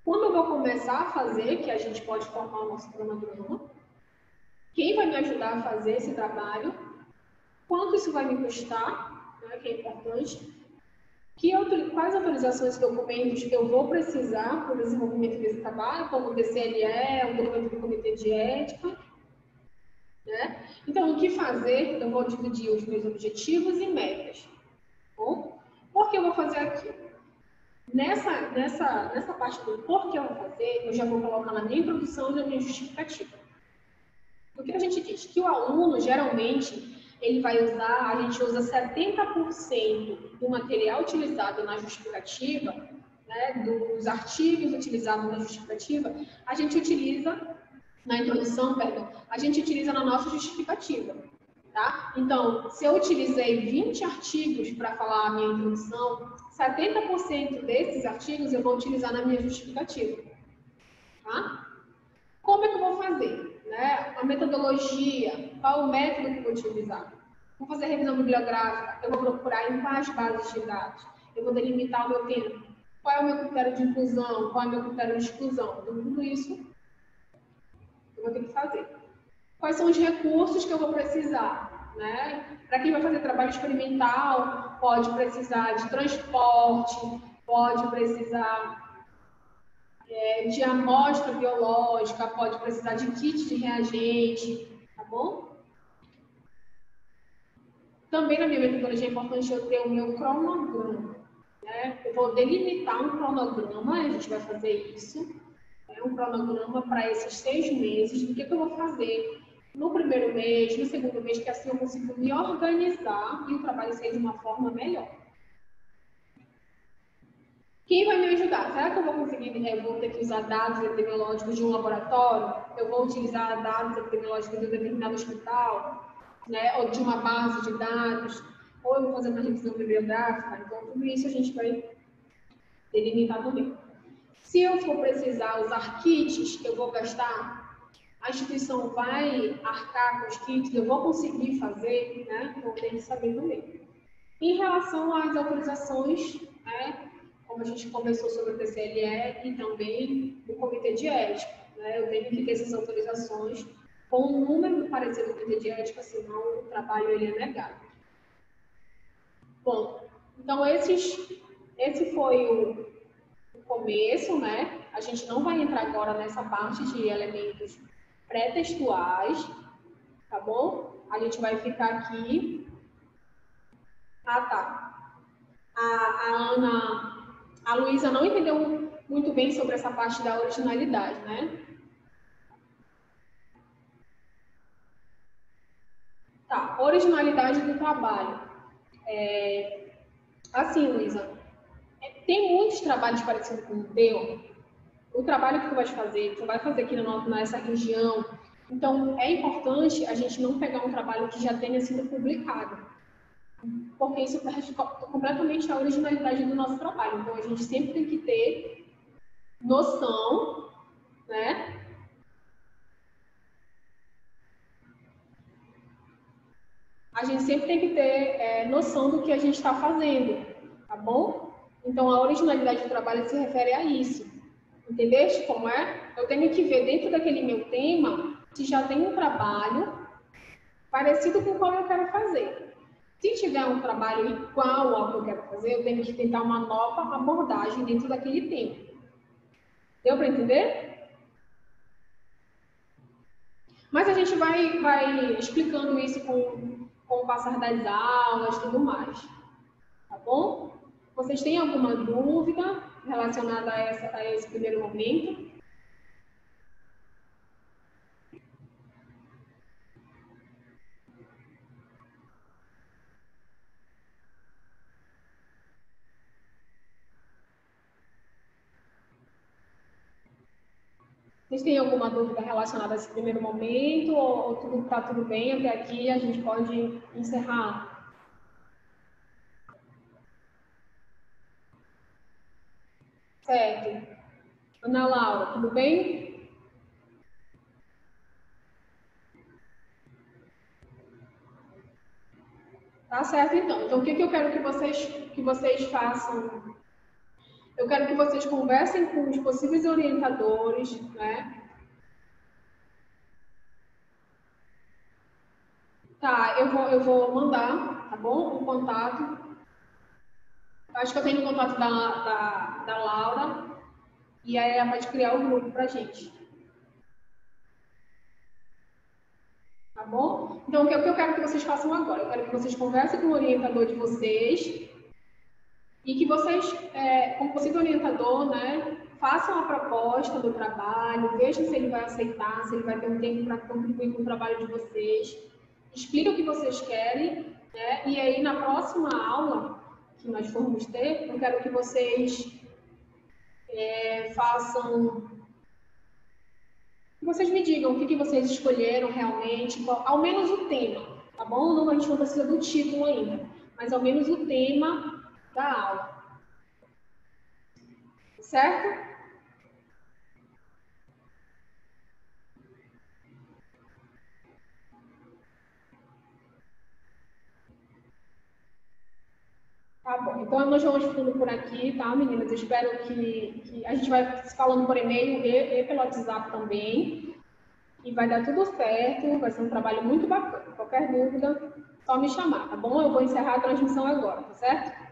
Quando eu vou começar a fazer, que a gente pode formar o nosso cronograma? Quem vai me ajudar a fazer esse trabalho? Quanto isso vai me custar? Né, que é importante. Quais autorizações e documentos eu vou precisar para o desenvolvimento desse trabalho, como o DCLE, o documento do Comitê de Ética. Né? Então, o que fazer? Eu vou dividir os meus objetivos e metas. Bom? Por que eu vou fazer aquilo? Nessa parte do por que eu vou fazer, eu já vou colocar na minha introdução e na minha justificativa. Porque a gente diz que o aluno, geralmente, a gente usa 70% do material utilizado na justificativa, né, dos artigos utilizados na justificativa, a gente utiliza na introdução, a gente utiliza na nossa justificativa, tá? Então, se eu utilizei 20 artigos para falar a minha introdução, 70% desses artigos eu vou utilizar na minha justificativa, tá? Como é que eu vou fazer? Né? A metodologia, qual o método que eu vou utilizar? Vou fazer revisão bibliográfica, eu vou procurar em quais bases de dados, eu vou delimitar o meu tempo, qual é o meu critério de inclusão, qual é o meu critério de exclusão, então, tudo isso eu vou ter que fazer. Quais são os recursos que eu vou precisar? Né? Para quem vai fazer trabalho experimental, pode precisar de transporte, pode precisar de amostra biológica, pode precisar de kit de reagente, tá bom? Também na minha metodologia é importante eu ter o meu cronograma, né? Eu vou delimitar um cronograma, a gente vai fazer isso, um cronograma para esses 6 meses, do que eu vou fazer no primeiro mês, no segundo mês, que assim eu consigo me organizar e o trabalho sair de uma forma melhor. Quem vai me ajudar? Será que eu vou conseguir, vou ter que usar dados epidemiológicos de um laboratório? Eu vou utilizar dados epidemiológicos de um determinado hospital? Né? Ou de uma base de dados? Ou eu vou fazer uma revisão bibliográfica? Então, tudo isso a gente vai delimitar também. Se eu for precisar usar kits, eu vou gastar. a instituição vai arcar com os kits, eu vou conseguir fazer, né? Então, tem que saber também. Em relação às autorizações, né? Como a gente conversou sobre o TCLE e também o Comitê de Ética, né? Eu tenho que ter essas autorizações com o número do parecer do Comitê de Ética, senão o trabalho ele é negado. Bom, então esse foi o começo, né? A gente não vai entrar agora nessa parte de elementos pré-textuais, tá bom? A gente vai ficar aqui. Ah, tá. A Luísa não entendeu muito bem sobre essa parte da originalidade, né? Tá, originalidade do trabalho. Assim, Luísa, tem muitos trabalhos parecidos com o teu. O trabalho que tu vai fazer aqui nessa região. Então, é importante a gente não pegar um trabalho que já tenha sido publicado, porque isso perde completamente a originalidade do nosso trabalho. Então, a gente sempre tem que ter noção, né? A gente sempre tem que ter noção do que a gente está fazendo, tá bom? Então, a originalidade do trabalho se refere a isso. Entendeste como é? Eu tenho que ver dentro daquele meu tema se já tem um trabalho parecido com o qual eu quero fazer. Se tiver um trabalho igual ao que eu quero fazer, eu tenho que tentar uma nova abordagem dentro daquele tema. Deu para entender? Mas a gente vai explicando isso com o passar das aulas e tudo mais. Tá bom? Vocês têm alguma dúvida relacionada a esse primeiro momento? Vocês têm alguma dúvida relacionada a esse primeiro momento? Ou tudo está tudo bem até aqui? A gente pode encerrar. Certo. Ana Laura, tudo bem? Tá certo, então. Então, o que eu quero que vocês façam? Eu quero que vocês conversem com os possíveis orientadores, né? Tá, eu vou mandar, tá bom? Um contato. Acho que eu tenho o contato da Laura e aí ela pode criar o grupo pra gente. Tá bom? Então, o que eu quero que vocês façam agora? Eu quero que vocês conversem com o orientador de vocês e que vocês, como possível orientador, né, façam a proposta do trabalho, vejam se ele vai aceitar, se ele vai ter um tempo para contribuir com o trabalho de vocês, expliquem o que vocês querem, né, e aí na próxima aula que nós formos ter, eu quero que vocês vocês me digam o que vocês escolheram realmente, ao menos o tema, tá bom? Não, a gente não precisa do título ainda, mas ao menos o tema da aula. Certo? Tá bom. Então, nós vamos ficando por aqui, tá, meninas? Eu espero que a gente vai se falando por e-mail e pelo WhatsApp também. E vai dar tudo certo, vai ser um trabalho muito bacana. Qualquer dúvida, só me chamar, tá bom? Eu vou encerrar a transmissão agora, tá certo?